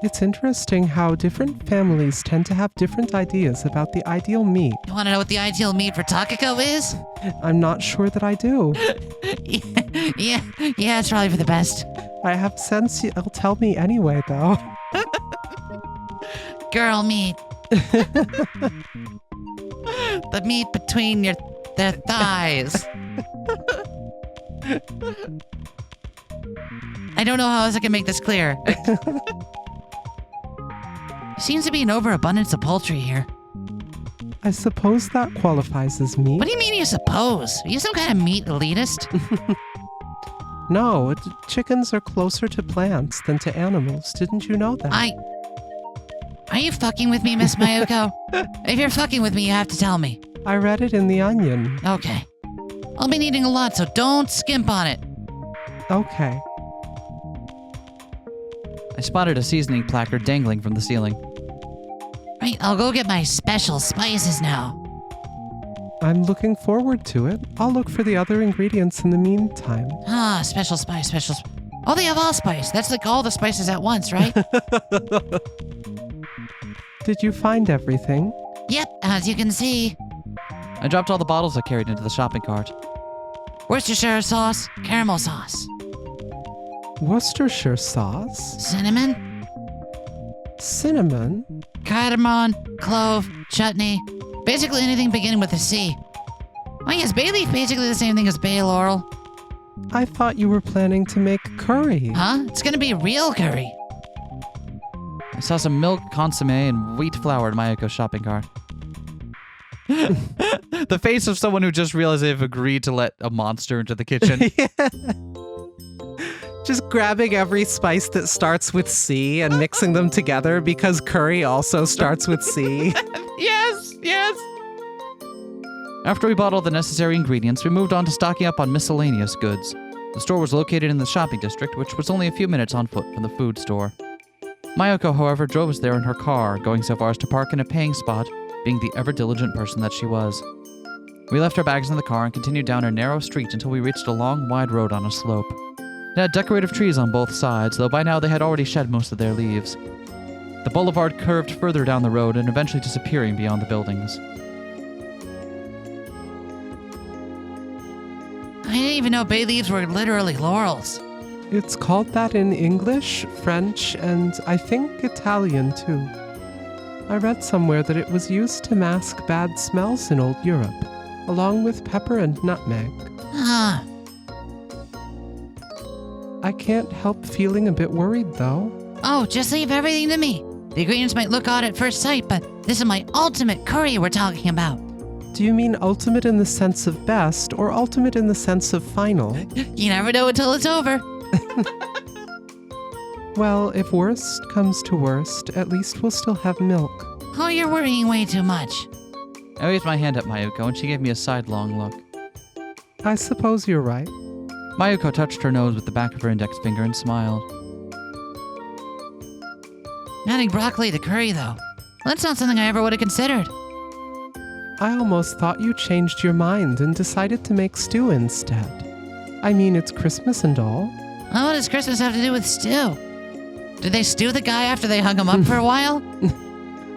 Speaker 2: It's interesting how different families tend to have different ideas about the ideal meat.
Speaker 3: You want to know what the ideal meat for Takako is?
Speaker 2: I'm not sure that I do.
Speaker 3: yeah, it's probably for the best.
Speaker 2: I have a sense you'll tell me anyway, though.
Speaker 3: Girl meat. The meat between their thighs. I don't know how else I can make this clear. Seems to be an overabundance of poultry here.
Speaker 2: I suppose that qualifies as meat.
Speaker 3: What do you mean you suppose? Are you some kind of meat elitist?
Speaker 2: No, chickens are closer to plants than to animals. Didn't you know that?
Speaker 3: Are you fucking with me, Miss Mayuko? If you're fucking with me, you have to tell me.
Speaker 2: I read it in The Onion.
Speaker 3: Okay. I'll be needing a lot, so don't skimp on it.
Speaker 2: Okay.
Speaker 1: I spotted a seasoning placard dangling from the ceiling.
Speaker 3: Right, I'll go get my special spices now.
Speaker 2: I'm looking forward to it. I'll look for the other ingredients in the meantime.
Speaker 3: Special spice. Oh, they have allspice. That's like all the spices at once, right?
Speaker 2: Did you find everything?
Speaker 3: Yep, as you can see.
Speaker 1: I dropped all the bottles I carried into the shopping cart.
Speaker 3: Worcestershire sauce, caramel sauce.
Speaker 2: Worcestershire sauce?
Speaker 3: Cinnamon,
Speaker 2: Cinnamon?
Speaker 3: cardamom, clove, chutney. Basically anything beginning with a C. Oh yes, bay leaf basically the same thing as bay laurel.
Speaker 2: I thought you were planning to make curry.
Speaker 3: Huh? It's gonna be real curry.
Speaker 1: I saw some milk, consomme, and wheat flour in Mayuko's shopping cart. The face of someone who just realized they've agreed to let a monster into the kitchen.
Speaker 2: Yeah. Just grabbing every spice that starts with C and mixing them together because curry also starts with C.
Speaker 1: Yes! After we bought all the necessary ingredients, we moved on to stocking up on miscellaneous goods. The store was located in the shopping district, which was only a few minutes on foot from the food store. Mayuko, however, drove us there in her car, going so far as to park in a paying spot, being the ever-diligent person that she was. We left our bags in the car and continued down a narrow street until we reached a long, wide road on a slope. It had decorative trees on both sides, though by now they had already shed most of their leaves. The boulevard curved further down the road and eventually disappearing beyond the buildings.
Speaker 3: I didn't even know bay leaves were literally laurels.
Speaker 2: It's called that in English, French, and I think Italian too. I read somewhere that it was used to mask bad smells in old Europe, along with pepper and nutmeg.
Speaker 3: Ah,
Speaker 2: I can't help feeling a bit worried, though.
Speaker 3: oh, just leave everything to me. The ingredients might look odd at first sight, but this is my ultimate curry we're talking about.
Speaker 2: Do you mean ultimate in the sense of best, or ultimate in the sense of final?
Speaker 3: You never know until it's over.
Speaker 2: Well, if worst comes to worst, at least we'll still have milk.
Speaker 3: Oh, you're worrying way too much.
Speaker 1: I waved my hand at Mayuko, and she gave me a sidelong look.
Speaker 2: I suppose you're right.
Speaker 1: Mayuko touched her nose with the back of her index finger and smiled.
Speaker 3: Adding broccoli to curry, though. That's not something I ever would have considered.
Speaker 2: I almost thought you changed your mind and decided to make stew instead. I mean, it's Christmas and all.
Speaker 3: Oh, what does Christmas have to do with stew? Did they stew the guy after they hung him up for a while?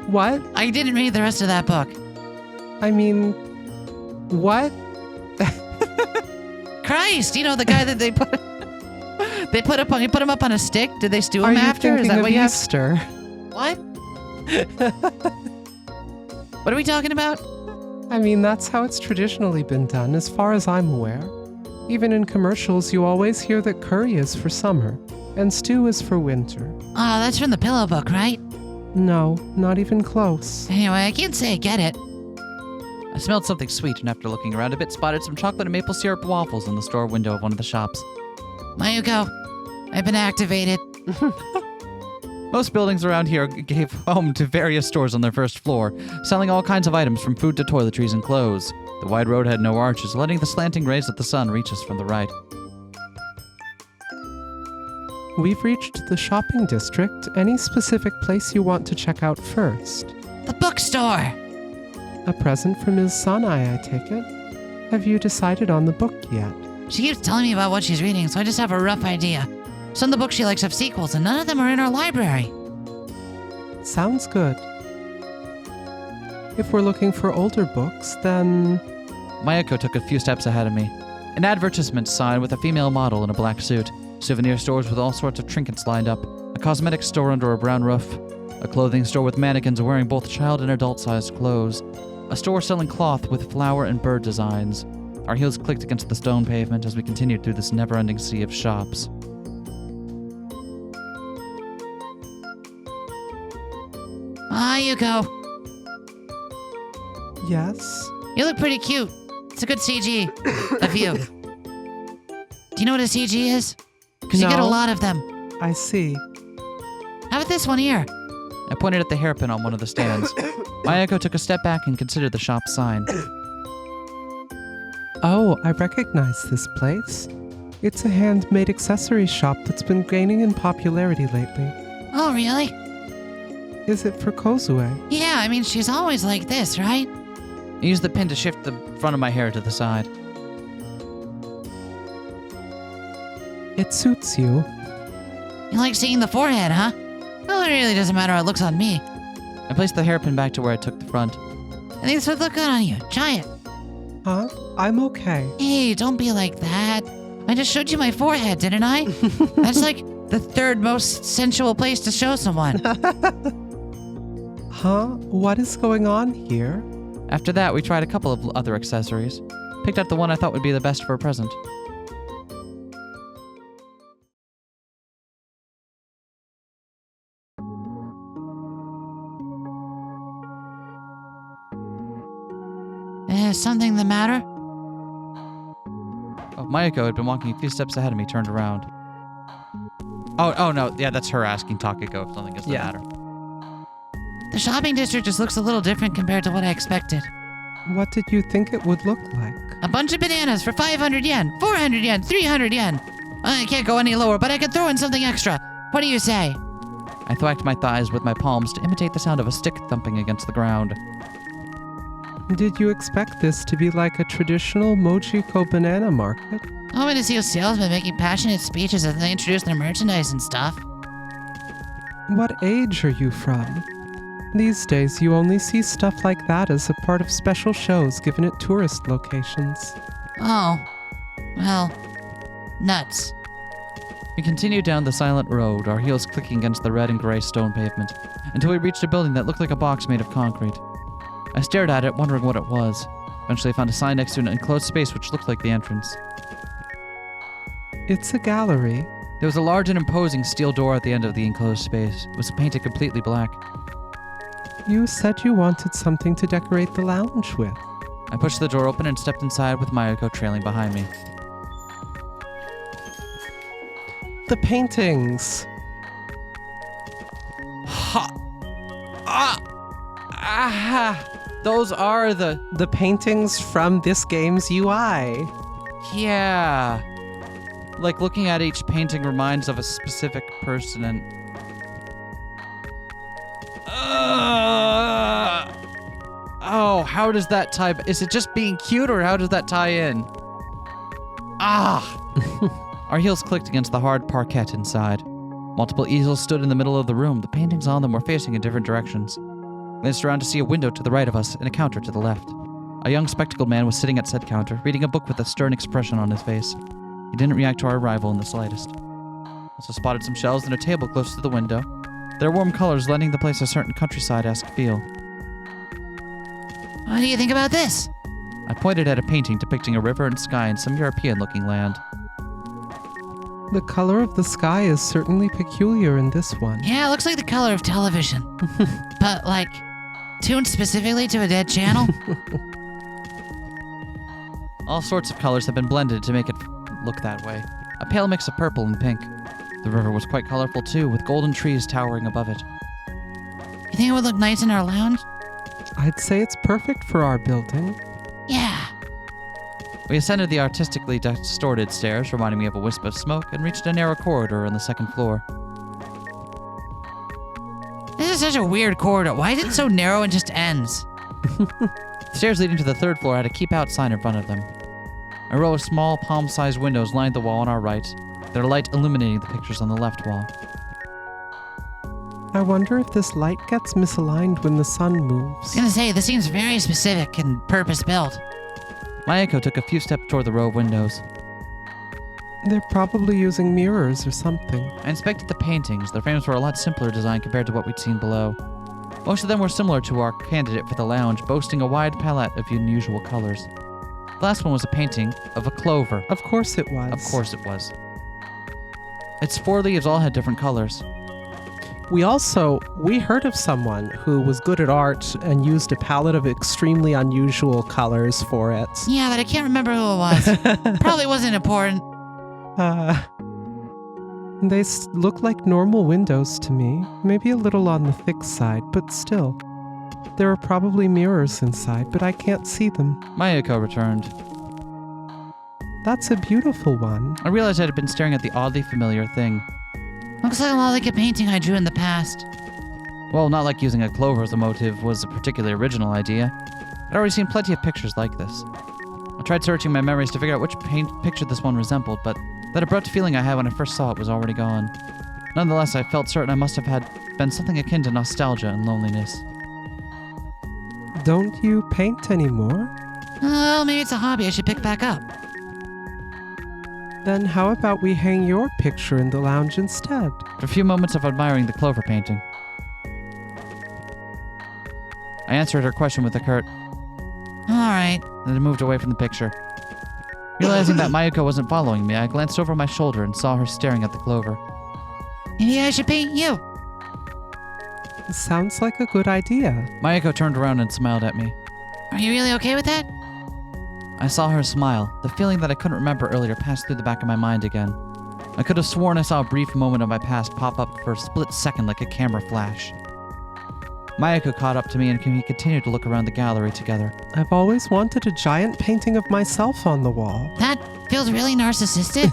Speaker 2: What?
Speaker 3: I didn't read the rest of that book.
Speaker 2: I mean, what?
Speaker 3: Christ, you know the guy that they put you put him up on a stick? Did they stew
Speaker 2: Are
Speaker 3: him
Speaker 2: you
Speaker 3: after? Is
Speaker 2: thinking
Speaker 3: that
Speaker 2: of
Speaker 3: what you have?
Speaker 2: Easter?
Speaker 3: What? What are we talking about?
Speaker 2: I mean, that's how it's traditionally been done, as far as I'm aware. Even in commercials, you always hear that curry is for summer, and stew is for winter.
Speaker 3: Oh, that's from the Pillow Book, right?
Speaker 2: No, not even close.
Speaker 3: Anyway, I can't say I get it.
Speaker 1: I smelled something sweet, and after looking around a bit, spotted some chocolate and maple syrup waffles in the store window of one of the shops.
Speaker 3: Mayuko, I've been activated.
Speaker 1: Most buildings around here gave home to various stores on their first floor, selling all kinds of items from food to toiletries and clothes. The wide road had no arches, letting the slanting rays of the sun reach us from the right.
Speaker 2: We've reached the shopping district. Any specific place you want to check out first?
Speaker 3: The bookstore.
Speaker 2: A present for Ms. Sanai, I take it? Have you decided on the book yet?
Speaker 3: She keeps telling me about what she's reading, so I just have a rough idea. Some of the books she likes have sequels, and none of them are in our library.
Speaker 2: Sounds good. If we're looking for older books, then...
Speaker 1: Mayako took a few steps ahead of me. An advertisement sign with a female model in a black suit. Souvenir stores with all sorts of trinkets lined up. A cosmetics store under a brown roof. A clothing store with mannequins wearing both child and adult-sized clothes. A store selling cloth with flower and bird designs. Our heels clicked against the stone pavement as we continued through this never-ending sea of shops.
Speaker 3: Yuko.
Speaker 2: Yes?
Speaker 3: You look pretty cute. It's a good CG of you. Do you know what a CG is? Because you get a
Speaker 2: No.
Speaker 3: lot of them.
Speaker 2: I see.
Speaker 3: How about this one here?
Speaker 1: I pointed at the hairpin on one of the stands. Mayako took a step back and considered the shop sign.
Speaker 2: Oh, I recognize this place. It's a handmade accessories shop that's been gaining in popularity lately.
Speaker 3: Oh, really?
Speaker 2: Is it for Kozue?
Speaker 3: Yeah, I mean, she's always like this, right?
Speaker 1: I used the pin to shift the front of my hair to the side.
Speaker 2: It suits you.
Speaker 3: You like seeing the forehead, huh? Well, it really doesn't matter how it looks on me.
Speaker 1: I placed the hairpin back to where I took the front.
Speaker 3: I think this would look good on you. Try it.
Speaker 2: Huh? I'm okay.
Speaker 3: Hey, don't be like that. I just showed you my forehead, didn't I? That's like the third most sensual place to show someone.
Speaker 2: Huh? What is going on here?
Speaker 1: After that, we tried a couple of other accessories. Picked out the one I thought would be the best for a present.
Speaker 3: Is something the matter?
Speaker 1: Oh, Mayako had been walking a few steps ahead of me, turned around. Oh no, yeah, that's her asking Takako if something is the matter.
Speaker 3: The shopping district just looks a little different compared to what I expected.
Speaker 2: What did you think it would look like?
Speaker 3: A bunch of bananas for 500 yen, 400 yen, 300 yen. I can't go any lower, but I could throw in something extra. What do you say?
Speaker 1: I thwacked my thighs with my palms to imitate the sound of a stick thumping against the ground.
Speaker 2: Did you expect this to be like a traditional Mojiko banana market?
Speaker 3: I want to see a salesman making passionate speeches as they introduce their merchandise and stuff.
Speaker 2: What age are you from? These days, you only see stuff like that as a part of special shows given at tourist locations.
Speaker 3: Oh, well, nuts.
Speaker 1: We continued down the silent road, our heels clicking against the red and gray stone pavement, until we reached a building that looked like a box made of concrete. I stared at it, wondering what it was. Eventually, I found a sign next to an enclosed space which looked like the entrance.
Speaker 2: It's a gallery.
Speaker 1: There was a large and imposing steel door at the end of the enclosed space. It was painted completely black.
Speaker 2: You said you wanted something to decorate the lounge with.
Speaker 1: I pushed the door open and stepped inside with Mayako trailing behind me.
Speaker 2: The paintings.
Speaker 1: Ha! Ah! Ah! Those are the...
Speaker 2: The paintings from this game's UI.
Speaker 1: Yeah. Like, looking at each painting reminds of a specific person and... Oh, how does that tie... Is it just being cute, or how does that tie in? Ah! Our heels clicked against the hard parquet inside. Multiple easels stood in the middle of the room. The paintings on them were facing in different directions. We glanced around to see a window to the right of us and a counter to the left. A young spectacled man was sitting at said counter, reading a book with a stern expression on his face. He didn't react to our arrival in the slightest. Also spotted some shelves and a table close to the window. Their warm colors lending the place a certain countryside-esque feel.
Speaker 3: What do you think about this?
Speaker 1: I pointed at a painting depicting a river and sky in some European-looking land.
Speaker 2: The color of the sky is certainly peculiar in this one.
Speaker 3: Yeah, it looks like the color of television. But, like, tuned specifically to a dead channel?
Speaker 1: All sorts of colors have been blended to make it look that way. A pale mix of purple and pink. The river was quite colorful too, with golden trees towering above it.
Speaker 3: You think it would look nice in our lounge?
Speaker 2: I'd say it's perfect for our building.
Speaker 3: Yeah.
Speaker 1: We ascended the artistically distorted stairs, reminding me of a wisp of smoke, and reached a narrow corridor on the second floor.
Speaker 3: This is such a weird corridor. Why is it so narrow and just ends?
Speaker 1: The stairs leading to the third floor had a keep out sign in front of them. A row of small, palm-sized windows lined the wall on our right, their light illuminating the pictures on the left wall.
Speaker 2: I wonder if this light gets misaligned when the sun
Speaker 3: I
Speaker 2: moves.
Speaker 3: was gonna say, this seems very specific and purpose-built.
Speaker 1: Mayuko took a few steps toward the row of windows.
Speaker 2: They're probably using mirrors or something.
Speaker 1: I inspected the paintings. Their frames were a lot simpler design compared to what we'd seen below. Most of them were similar to our candidate for the lounge, boasting a wide palette of unusual colors. The last one was a painting of a clover.
Speaker 2: Of course it was.
Speaker 1: Of course it was. Its 4 leaves all had different colors.
Speaker 2: We heard of someone who was good at art and used a palette of extremely unusual colors for it.
Speaker 3: Yeah, but I can't remember who it was. Probably wasn't important.
Speaker 2: They look like normal windows to me. Maybe a little on the thick side, but still. There are probably mirrors inside, but I can't see them.
Speaker 1: Mayuko returned.
Speaker 2: That's a beautiful one.
Speaker 1: I realized I had been staring at the oddly familiar thing.
Speaker 3: Looks a lot like a painting I drew in the past.
Speaker 1: Well, not like using a clover as a motive was a particularly original idea. I'd already seen plenty of pictures like this. I tried searching my memories to figure out which picture this one resembled, but that abrupt feeling I had when I first saw it was already gone. Nonetheless, I felt certain I must have been something akin to nostalgia and loneliness.
Speaker 2: Don't you paint anymore?
Speaker 3: Well, maybe it's a hobby I should pick back up.
Speaker 2: Then how about we hang your picture in the lounge instead?
Speaker 1: After a few moments of admiring the clover painting, I answered her question with a curt,
Speaker 3: Alright.
Speaker 1: and then moved away from the picture. Realizing that Mayuko wasn't following me, I glanced over my shoulder and saw her staring at the clover.
Speaker 3: Maybe I should paint you.
Speaker 2: Sounds like a good idea.
Speaker 1: Mayuko turned around and smiled at me.
Speaker 3: Are you really okay with that?
Speaker 1: I saw her smile. The feeling that I couldn't remember earlier passed through the back of my mind again. I could have sworn I saw a brief moment of my past pop up for a split second like a camera flash. Mayuko caught up to me and we continued to look around the gallery together.
Speaker 2: I've always wanted a giant painting of myself on the wall.
Speaker 3: That feels really narcissistic.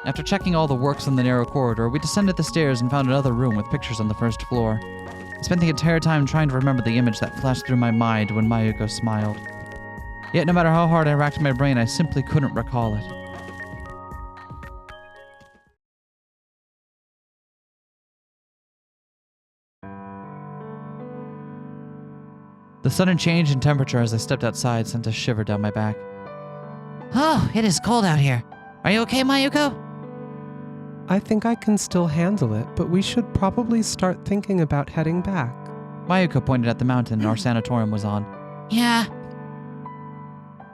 Speaker 1: After checking all the works in the narrow corridor, we descended the stairs and found another room with pictures on the first floor. I spent the entire time trying to remember the image that flashed through my mind when Mayuko smiled. Yet no matter how hard I racked my brain, I simply couldn't recall it. The sudden change in temperature as I stepped outside sent a shiver down my back.
Speaker 3: Oh, it is cold out here. Are you okay, Mayuko?
Speaker 2: I think I can still handle it, but we should probably start thinking about heading back.
Speaker 1: Mayuko pointed at the mountain our sanatorium was on.
Speaker 3: Yeah.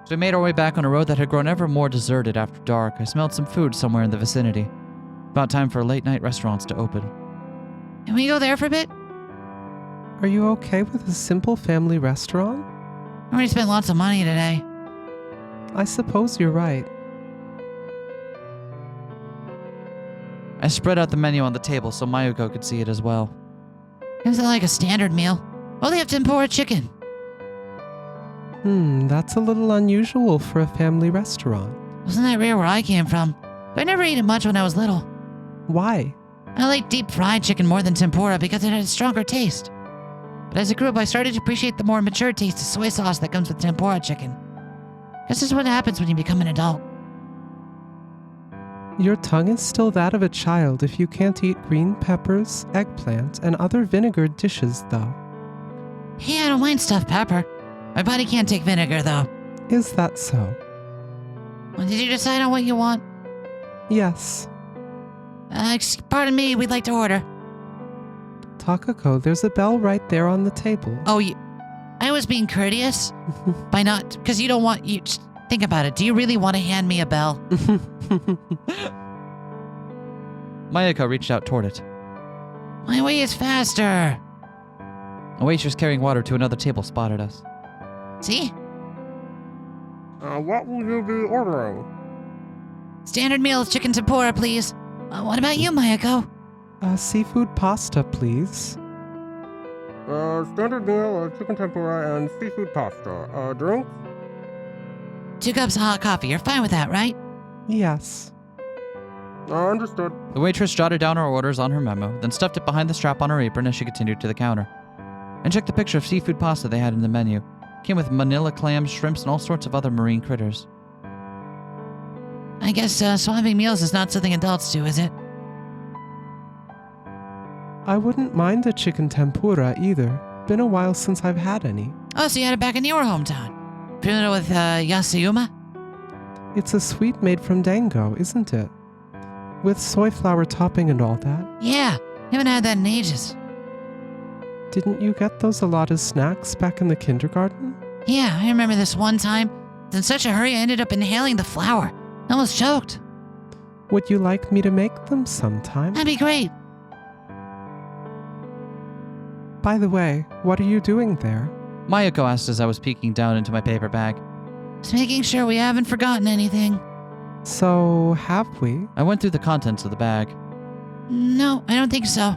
Speaker 1: So we made our way back on a road that had grown ever more deserted after dark. I smelled some food somewhere in the vicinity. About time for late-night restaurants to open.
Speaker 3: Can we go there for a bit?
Speaker 2: Are you okay with a simple family restaurant?
Speaker 3: I already spent lots of money today.
Speaker 2: I suppose you're right.
Speaker 1: I spread out the menu on the table so Mayuko could see it as well.
Speaker 3: Isn't it like a standard meal? Oh, they have tempura chicken.
Speaker 2: That's a little unusual for a family restaurant.
Speaker 3: Wasn't that rare where I came from? But I never ate it much when I was little.
Speaker 2: Why?
Speaker 3: I liked deep fried chicken more than tempura because it had a stronger taste. But as I grew up, I started to appreciate the more mature taste of soy sauce that comes with tempura chicken. This is what happens when you become an adult.
Speaker 2: Your tongue is still that of a child if you can't eat green peppers, eggplant, and other vinegared dishes, though.
Speaker 3: Hey, I don't mind stuffed pepper. My body can't take vinegar, though.
Speaker 2: Is that so?
Speaker 3: Well, did you decide on what you want?
Speaker 2: Yes.
Speaker 3: Pardon me, we'd like to order.
Speaker 2: Takako, there's a bell right there on the table.
Speaker 3: Oh, I was being courteous by not, because you don't want, just think about it. Do you really want to hand me a bell?
Speaker 1: Mayuko reached out toward it.
Speaker 3: My way is faster.
Speaker 1: A waitress carrying water to another table spotted us.
Speaker 3: See?
Speaker 2: What will you be ordering?
Speaker 3: Standard meal, chicken tempura, please. What about you, Mayuko?
Speaker 2: Seafood pasta, please.
Speaker 4: Standard meal, chicken tempura, and seafood pasta. Drink?
Speaker 3: 2 cups of hot coffee. You're fine with that, right?
Speaker 2: Yes.
Speaker 4: Understood.
Speaker 1: The waitress jotted down her orders on her memo, then stuffed it behind the strap on her apron as she continued to the counter. And checked the picture of seafood pasta they had in the menu. It came with manila clams, shrimps, and all sorts of other marine critters.
Speaker 3: I guess swapping meals is not something adults do, is it?
Speaker 2: I wouldn't mind a chicken tempura either. Been a while since I've had any.
Speaker 3: Oh, so you had it back in your hometown. Familiar with yasayuma?
Speaker 2: It's a sweet made from dango, isn't it? With soy flour topping and all that.
Speaker 3: Yeah, haven't had that in ages.
Speaker 2: Didn't you get those a lot as snacks back in the kindergarten?
Speaker 3: Yeah, I remember this one time. In such a hurry, I ended up inhaling the flour. I almost choked.
Speaker 2: Would you like me to make them sometime?
Speaker 3: That'd be great.
Speaker 2: By the way, what are you doing there?
Speaker 1: Mayuko asked as I was peeking down into my paper bag.
Speaker 3: Just making sure we haven't forgotten anything.
Speaker 2: So, have we?
Speaker 1: I went through the contents of the bag.
Speaker 3: No, I don't think so.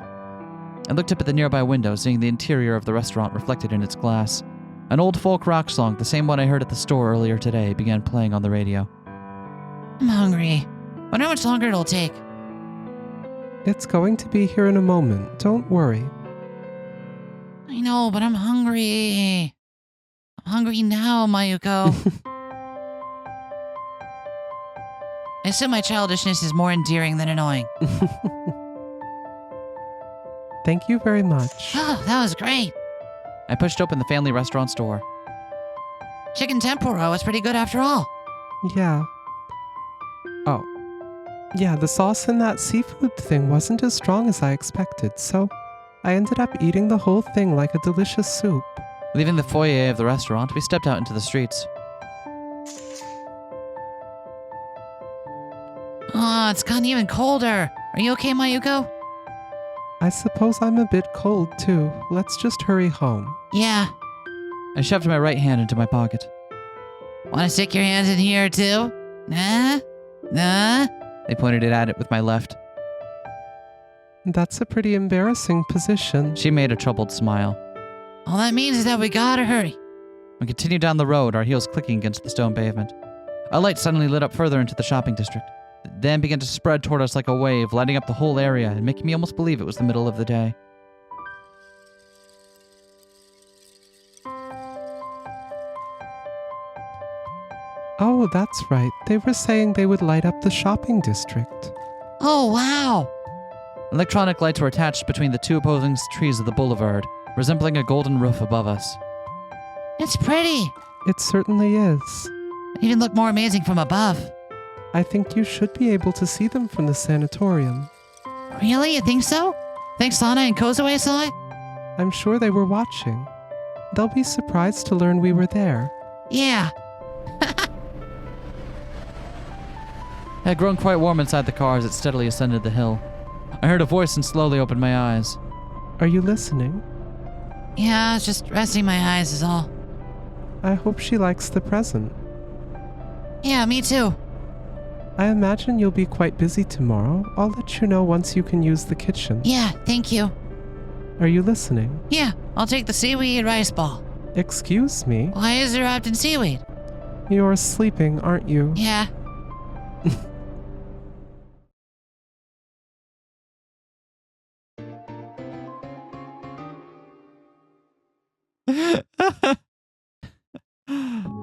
Speaker 1: I looked up at the nearby window, seeing the interior of the restaurant reflected in its glass. An old folk rock song, the same one I heard at the store earlier today, began playing on the radio.
Speaker 3: I'm hungry. Wonder how much longer it'll take.
Speaker 2: It's going to be here in a moment. Don't worry.
Speaker 3: I know, but I'm hungry. I'm hungry now, Mayuko. I assume my childishness is more endearing than annoying.
Speaker 2: Thank you very much.
Speaker 3: Oh, that was great.
Speaker 1: I pushed open the family restaurant's door.
Speaker 3: Chicken tempura was pretty good after all.
Speaker 2: Yeah. Oh. Yeah, the sauce in that seafood thing wasn't as strong as I expected, so I ended up eating the whole thing like a delicious soup.
Speaker 1: Leaving the foyer of the restaurant, we stepped out into the streets.
Speaker 3: Oh, it's gotten even colder. Are you okay, Mayuko?
Speaker 2: I suppose I'm a bit cold, too. Let's just hurry home.
Speaker 3: Yeah.
Speaker 1: I shoved my right hand into my pocket.
Speaker 3: Want to stick your hands in here, too? Nah? Nah?
Speaker 1: They pointed it at it with my left.
Speaker 2: That's a pretty embarrassing position.
Speaker 1: She made a troubled smile.
Speaker 3: All that means is that we gotta hurry.
Speaker 1: We continued down the road, our heels clicking against the stone pavement. A light suddenly lit up further into the shopping district, then began to spread toward us like a wave, lighting up the whole area and making me almost believe it was the middle of the day.
Speaker 2: Oh, that's right. They were saying they would light up the shopping district.
Speaker 3: Oh, wow.
Speaker 1: Electronic lights were attached between the two opposing trees of the boulevard, resembling a golden roof above us.
Speaker 3: It's pretty.
Speaker 2: It certainly is.
Speaker 3: It even look more amazing from above.
Speaker 2: I think you should be able to see them from the sanatorium.
Speaker 3: Really? You think so? Think Sana and Kozue saw it?
Speaker 2: I'm sure they were watching. They'll be surprised to learn we were there.
Speaker 3: Yeah.
Speaker 1: It had grown quite warm inside the car as it steadily ascended the hill. I heard a voice and slowly opened my eyes.
Speaker 2: Are you listening?
Speaker 3: Yeah, just resting my eyes is all.
Speaker 2: I hope she likes the present.
Speaker 3: Yeah, me too.
Speaker 2: I imagine you'll be quite busy tomorrow. I'll let you know once you can use the kitchen.
Speaker 3: Yeah, thank you.
Speaker 2: Are you listening?
Speaker 3: Yeah, I'll take the seaweed rice ball.
Speaker 2: Excuse me?
Speaker 3: Why is it wrapped in seaweed?
Speaker 2: You're sleeping, aren't you?
Speaker 3: Yeah.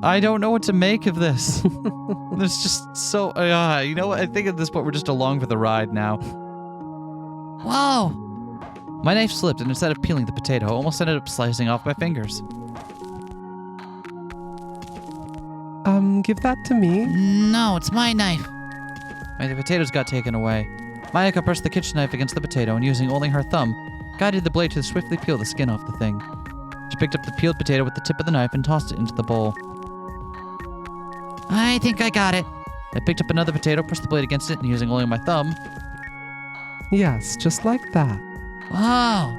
Speaker 1: I don't know what to make of this. There's just so... you know what? I think at this point we're just along for the ride now.
Speaker 3: Whoa.
Speaker 1: My knife slipped, and instead of peeling the potato, I almost ended up slicing off my fingers.
Speaker 2: Give that to me.
Speaker 3: No, it's my knife.
Speaker 1: The potatoes got taken away. Mayuko pressed the kitchen knife against the potato and using only her thumb, guided the blade to swiftly peel the skin off the thing. She picked up the peeled potato with the tip of the knife and tossed it into the bowl.
Speaker 3: I think I got it.
Speaker 1: I picked up another potato, pressed the blade against it, and using only my thumb...
Speaker 2: Yes, just like that.
Speaker 3: Whoa.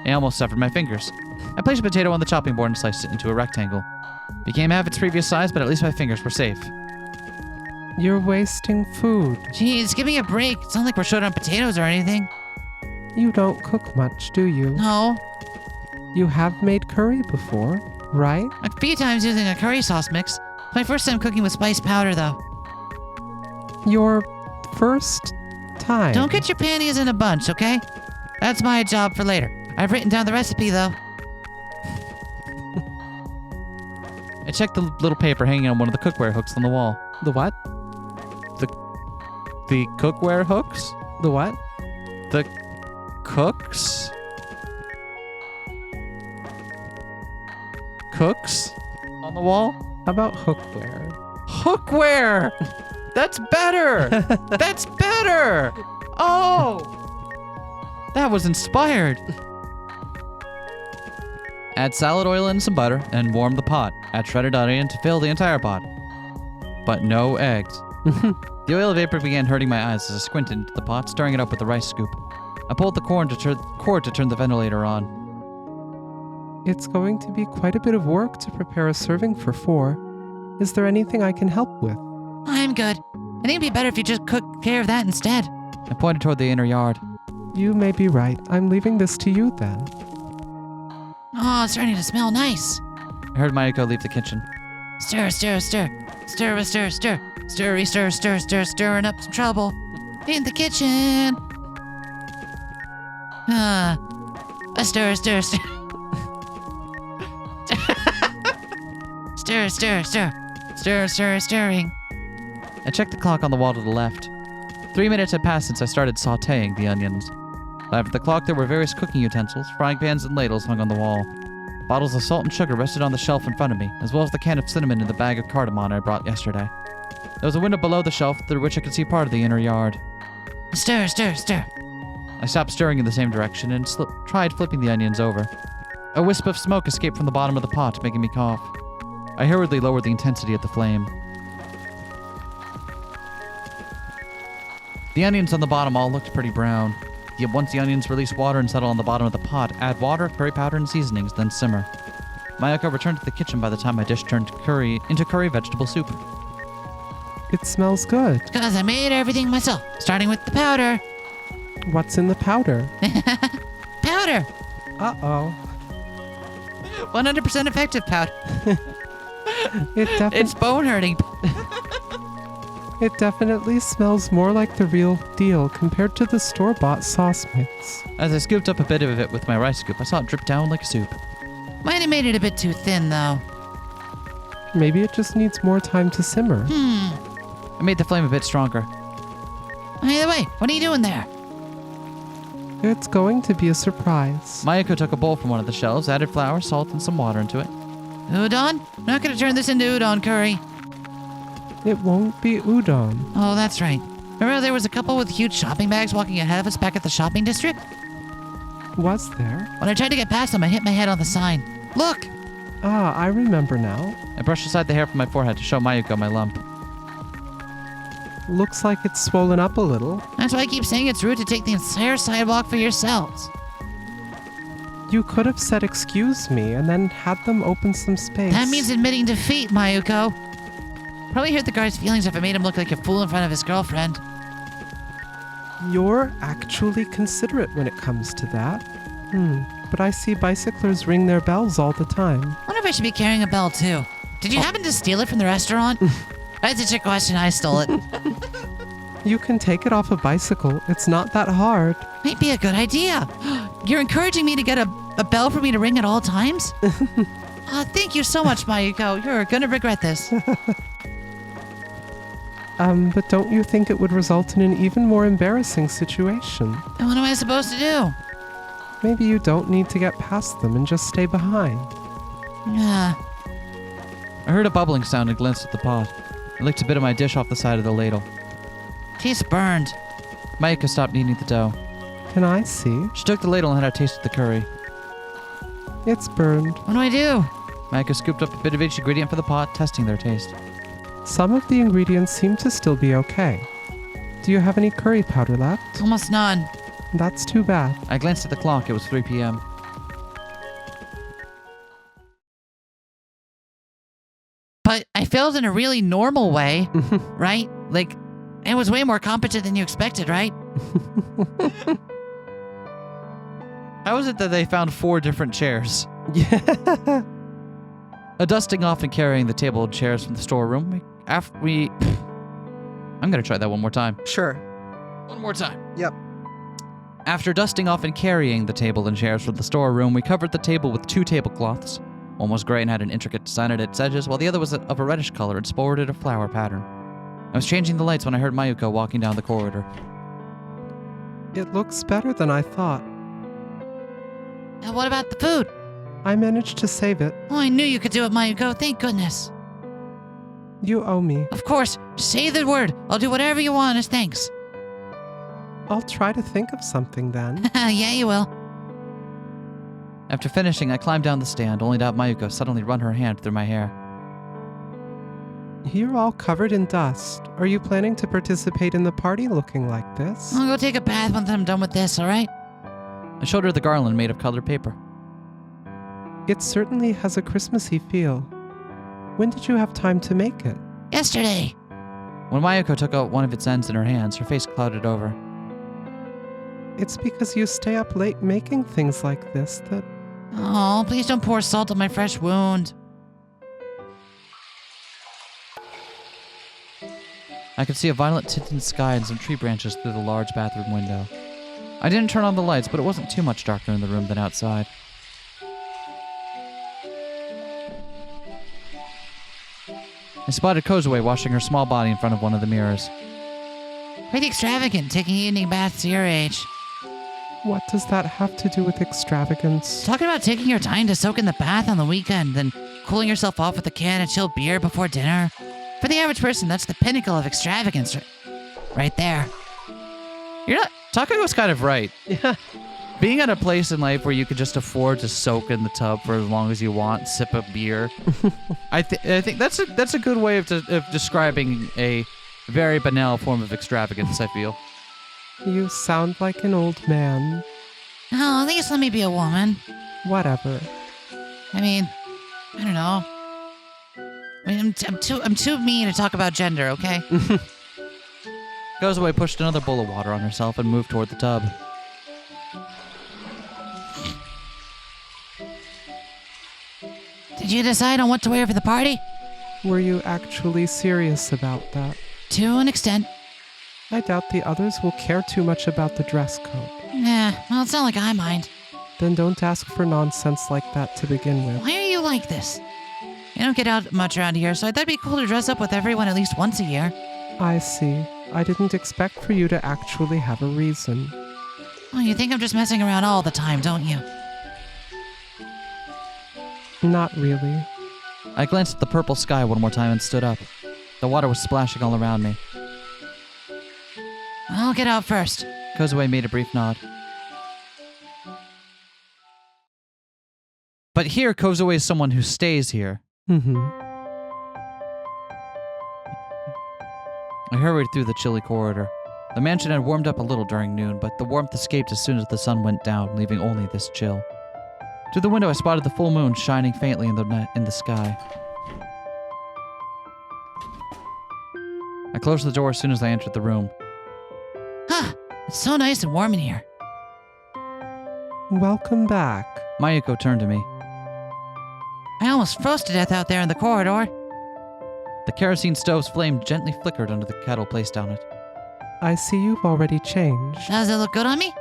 Speaker 1: I almost severed my fingers. I placed a potato on the chopping board and sliced it into a rectangle. Became half its previous size, but at least my fingers were safe.
Speaker 2: You're wasting food.
Speaker 3: Jeez, give me a break. It's not like we're short on potatoes or anything.
Speaker 2: You don't cook much, do you?
Speaker 3: No.
Speaker 2: You have made curry before, right?
Speaker 3: A few times using a curry sauce mix. It's my first time cooking with spice powder, though.
Speaker 2: Your first time.
Speaker 3: Don't get your panties in a bunch, okay? That's my job for later. I've written down the recipe, though.
Speaker 1: I checked the little paper hanging on one of the cookware hooks on the wall.
Speaker 2: The what?
Speaker 1: The cookware hooks?
Speaker 2: The what?
Speaker 1: The cooks? Cooks? On the wall?
Speaker 2: How about hookware?
Speaker 1: Hookware! That's better! That's better! Oh! That was inspired. Add salad oil and some butter and warm the pot. Add shredded onion to fill the entire pot. But no eggs. The oil vapor began hurting my eyes as I squinted into the pot, stirring it up with a rice scoop. I pulled the cord to turn the ventilator on.
Speaker 2: It's going to be quite a bit of work to prepare a serving for 4. Is there anything I can help with?
Speaker 3: I'm good. I think it'd be better if you just cook care of that instead.
Speaker 1: I pointed toward the inner yard.
Speaker 2: You may be right. I'm leaving this to you then.
Speaker 3: Oh, it's starting to smell nice.
Speaker 1: I heard Mayuko leave the kitchen.
Speaker 3: Stir, stir, stir. Stir, stir, stir. Stirry, stir, stir, stir, stirring up some trouble. In the kitchen. Stir, stir, stir. Stir, stir, stir. Stir, stir, stirring.
Speaker 1: I checked the clock on the wall to the left. 3 minutes had passed since I started sautéing the onions. After the clock, there were various cooking utensils, frying pans, and ladles hung on the wall. Bottles of salt and sugar rested on the shelf in front of me, as well as the can of cinnamon and the bag of cardamom I brought yesterday. There was a window below the shelf through which I could see part of the inner yard.
Speaker 3: Stir, stir, stir.
Speaker 1: I stopped stirring in the same direction and tried flipping the onions over. A wisp of smoke escaped from the bottom of the pot, making me cough. I hurriedly lowered the intensity of the flame. The onions on the bottom all looked pretty brown. Yet once the onions release water and settle on the bottom of the pot, add water, curry powder, and seasonings, then simmer. Mayuko returned to the kitchen by the time my dish turned into curry vegetable soup.
Speaker 2: It smells good.
Speaker 3: Because I made everything myself, starting with the powder.
Speaker 2: What's in the powder?
Speaker 3: Powder!
Speaker 2: Uh-oh.
Speaker 3: 100% effective powder.
Speaker 2: It
Speaker 3: It's bone hurting.
Speaker 2: It definitely smells more like the real deal compared to the store-bought sauce mix.
Speaker 1: As I scooped up a bit of it with my rice scoop, I saw it drip down like a soup.
Speaker 3: Might have made it a bit too thin, though.
Speaker 2: Maybe it just needs more time to simmer.
Speaker 1: I made the flame a bit stronger.
Speaker 3: Either way, what are you doing there?
Speaker 2: It's going to be a surprise.
Speaker 1: Mayuko took a bowl from one of the shelves, added flour, salt, and some water into it.
Speaker 3: Udon? I'm not gonna turn this into udon curry.
Speaker 2: It won't be udon.
Speaker 3: Oh, that's right. Remember there was a couple with huge shopping bags walking ahead of us back at the shopping district?
Speaker 2: Was there?
Speaker 3: When I tried to get past them, I hit my head on the sign. Look!
Speaker 2: Ah, I remember now.
Speaker 1: I brushed aside the hair from my forehead to show Mayuko my lump.
Speaker 2: Looks like it's swollen up a little.
Speaker 3: That's why I keep saying it's rude to take the entire sidewalk for yourselves.
Speaker 2: You could have said excuse me and then had them open some space.
Speaker 3: That means admitting defeat, Mayuko. Probably hurt the guard's feelings if I made him look like a fool in front of his girlfriend.
Speaker 2: You're actually considerate when it comes to that. But I see bicyclers ring their bells all the time.
Speaker 3: Wonder if I should be carrying a bell too. Did you happen to steal it from the restaurant? That's a trick question. I stole it.
Speaker 2: You can take it off a bicycle. It's not that hard.
Speaker 3: Might be a good idea. You're encouraging me to get a bell for me to ring at all times? Thank you so much, Mayuko. You're gonna regret this.
Speaker 2: But don't you think it would result in an even more embarrassing situation?
Speaker 3: Then what am I supposed to do?
Speaker 2: Maybe you don't need to get past them and just stay behind.
Speaker 3: Yeah.
Speaker 1: I heard a bubbling sound and glanced at the pot. I licked a bit of my dish off the side of the ladle.
Speaker 3: Tastes burned.
Speaker 1: Mayuko stopped kneading the dough.
Speaker 2: Can I see?
Speaker 1: She took the ladle and had a taste of the curry.
Speaker 2: It's burned.
Speaker 3: What do I do?
Speaker 1: Mayuko scooped up a bit of each ingredient for the pot, testing their taste.
Speaker 2: Some of the ingredients seem to still be okay. Do you have any curry powder left?
Speaker 3: Almost none.
Speaker 2: That's too bad.
Speaker 1: I glanced at the clock. It was 3 p.m.
Speaker 3: But I failed in a really normal way, right? Like, it was way more competent than you expected, right?
Speaker 1: How is it that they found 4 different chairs?
Speaker 2: Yeah.
Speaker 1: Dusting off and carrying the table and chairs from the storeroom, I'm gonna try that one more time.
Speaker 2: Sure.
Speaker 1: One more time.
Speaker 2: Yep.
Speaker 1: After dusting off and carrying the table and chairs from the storeroom, we covered the table with 2 tablecloths. One was gray and had an intricate design at its edges, while the other was of a reddish color and sported a flower pattern. I was changing the lights when I heard Mayuko walking down the corridor.
Speaker 2: It looks better than I thought.
Speaker 3: And what about the food?
Speaker 2: I managed to save it.
Speaker 3: Oh, I knew you could do it, Mayuko. Thank goodness.
Speaker 2: You owe me.
Speaker 3: Of course. Say the word. I'll do whatever you want as thanks.
Speaker 2: I'll try to think of something then.
Speaker 3: Yeah, you will.
Speaker 1: After finishing, I climbed down the stand, only to have Mayuko suddenly run her hand through my hair.
Speaker 2: You're all covered in dust. Are you planning to participate in the party looking like this?
Speaker 3: I'll go take a bath once I'm done with this, all right?
Speaker 1: I showed her the garland made of colored paper.
Speaker 2: It certainly has a Christmassy feel. When did you have time to make it?
Speaker 3: Yesterday.
Speaker 1: When Mayuko took out one of its ends in her hands, her face clouded over.
Speaker 2: It's because you stay up late making things like this that...
Speaker 3: Oh, please don't pour salt on my fresh wound.
Speaker 1: I could see a violet tinted sky and some tree branches through the large bathroom window. I didn't turn on the lights, but it wasn't too much darker in the room than outside. I spotted Kozue washing her small body in front of one of the mirrors.
Speaker 3: Pretty extravagant, taking evening baths to your age.
Speaker 2: What does that have to do with extravagance?
Speaker 3: Talking about taking your time to soak in the bath on the weekend, then cooling yourself off with a can of chilled beer before dinner. For the average person, that's the pinnacle of extravagance right there.
Speaker 1: You're not... Takako's kind of right.
Speaker 2: Yeah.
Speaker 1: Being at a place in life where you could just afford to soak in the tub for as long as you want, sip a beer, I think that's a good way of describing a very banal form of extravagance, I feel.
Speaker 2: You sound like an old man.
Speaker 3: Oh, at least let me be a woman.
Speaker 2: Whatever.
Speaker 3: I mean, I don't know. I mean, I'm too mean to talk about gender, okay?
Speaker 1: Kozue pushed another bowl of water on herself and moved toward the tub.
Speaker 3: Did you decide on what to wear for the party?
Speaker 2: Were you actually serious about that?
Speaker 3: To an extent.
Speaker 2: I doubt the others will care too much about the dress code.
Speaker 3: Nah, well, it's not like I mind.
Speaker 2: Then don't ask for nonsense like that to begin with.
Speaker 3: Why are you like this? You don't get out much around here, so I thought it'd be cool to dress up with everyone at least once a year.
Speaker 2: I see. I didn't expect for you to actually have a reason.
Speaker 3: Oh, you think I'm just messing around all the time, don't you?
Speaker 2: Not really.
Speaker 1: I glanced at the purple sky one more time and stood up. The water was splashing all around me.
Speaker 3: I'll get out first.
Speaker 1: Kozue made a brief nod. But here, Kozue is someone who stays here. I hurried through the chilly corridor. The mansion had warmed up a little during noon, but the warmth escaped as soon as the sun went down, leaving only this chill. Through the window, I spotted the full moon shining faintly in the sky. I closed the door as soon as I entered the room.
Speaker 3: Huh, it's so nice and warm in here.
Speaker 2: Welcome back.
Speaker 1: Mayuko turned to me.
Speaker 3: I almost froze to death out there in the corridor.
Speaker 1: The kerosene stove's flame gently flickered under the kettle placed on it.
Speaker 2: I see you've already changed.
Speaker 3: Does it look good on me?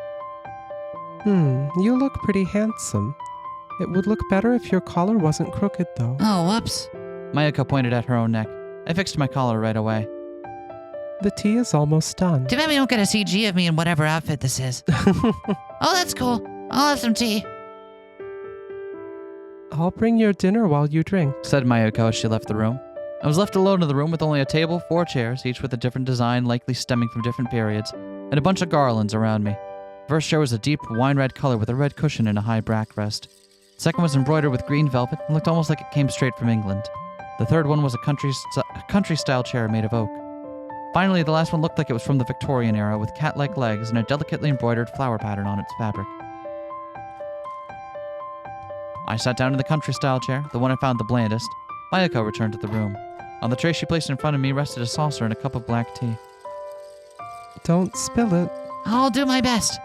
Speaker 2: You look pretty handsome. It would look better if your collar wasn't crooked, though.
Speaker 3: Oh, whoops.
Speaker 1: Mayuko pointed at her own neck. I fixed my collar right away.
Speaker 2: The tea is almost done.
Speaker 3: Too bad we don't get a CG of me in whatever outfit this is. Oh, that's cool. I'll have some tea.
Speaker 2: I'll bring your dinner while you drink.
Speaker 1: Said Mayuko as she left the room. I was left alone in the room with only a table, 4 chairs, each with a different design likely stemming from different periods, and a bunch of garlands around me. The first chair was a deep wine-red color with a red cushion and a high backrest. The second was embroidered with green velvet and looked almost like it came straight from England. The third one was a country-style chair made of oak. Finally, the last one looked like it was from the Victorian era with cat-like legs and a delicately embroidered flower pattern on its fabric. I sat down in the country-style chair, the one I found the blandest. Mayuko returned to the room. On the tray she placed in front of me rested a saucer and a cup of black tea.
Speaker 2: Don't spill it.
Speaker 3: I'll do my best.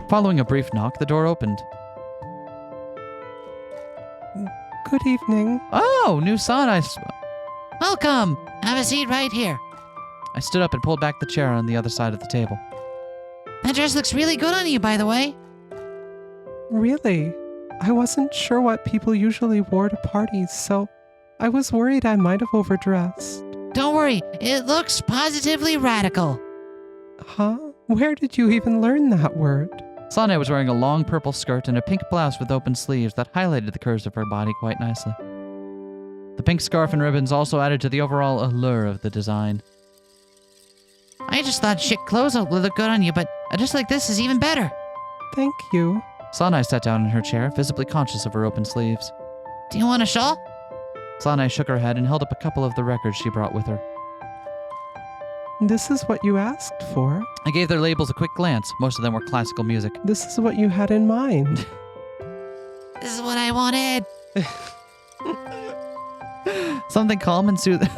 Speaker 1: Following a brief knock, the door opened.
Speaker 2: Good evening.
Speaker 1: Oh, new sun.
Speaker 3: Welcome. Have a seat right here.
Speaker 1: I stood up and pulled back the chair on the other side of the table.
Speaker 3: That dress looks really good on you, by the way.
Speaker 2: Really? I wasn't sure what people usually wore to parties, so I was worried I might have overdressed.
Speaker 3: Don't worry, it looks positively radical.
Speaker 2: Huh? Where did you even learn that word?
Speaker 1: Sane was wearing a long purple skirt and a pink blouse with open sleeves that highlighted the curves of her body quite nicely. The pink scarf and ribbons also added to the overall allure of the design.
Speaker 3: I just thought chic clothes would look good on you, but a dress like this is even better.
Speaker 2: Thank you.
Speaker 1: Sanai sat down in her chair, visibly conscious of her open sleeves.
Speaker 3: Do you want a shawl?
Speaker 1: Sanai shook her head and held up a couple of the records she brought with her.
Speaker 2: This is what you asked for.
Speaker 1: I gave their labels a quick glance. Most of them were classical music.
Speaker 2: This is what you had in mind.
Speaker 3: This is what I wanted.
Speaker 1: Something calm and soothing.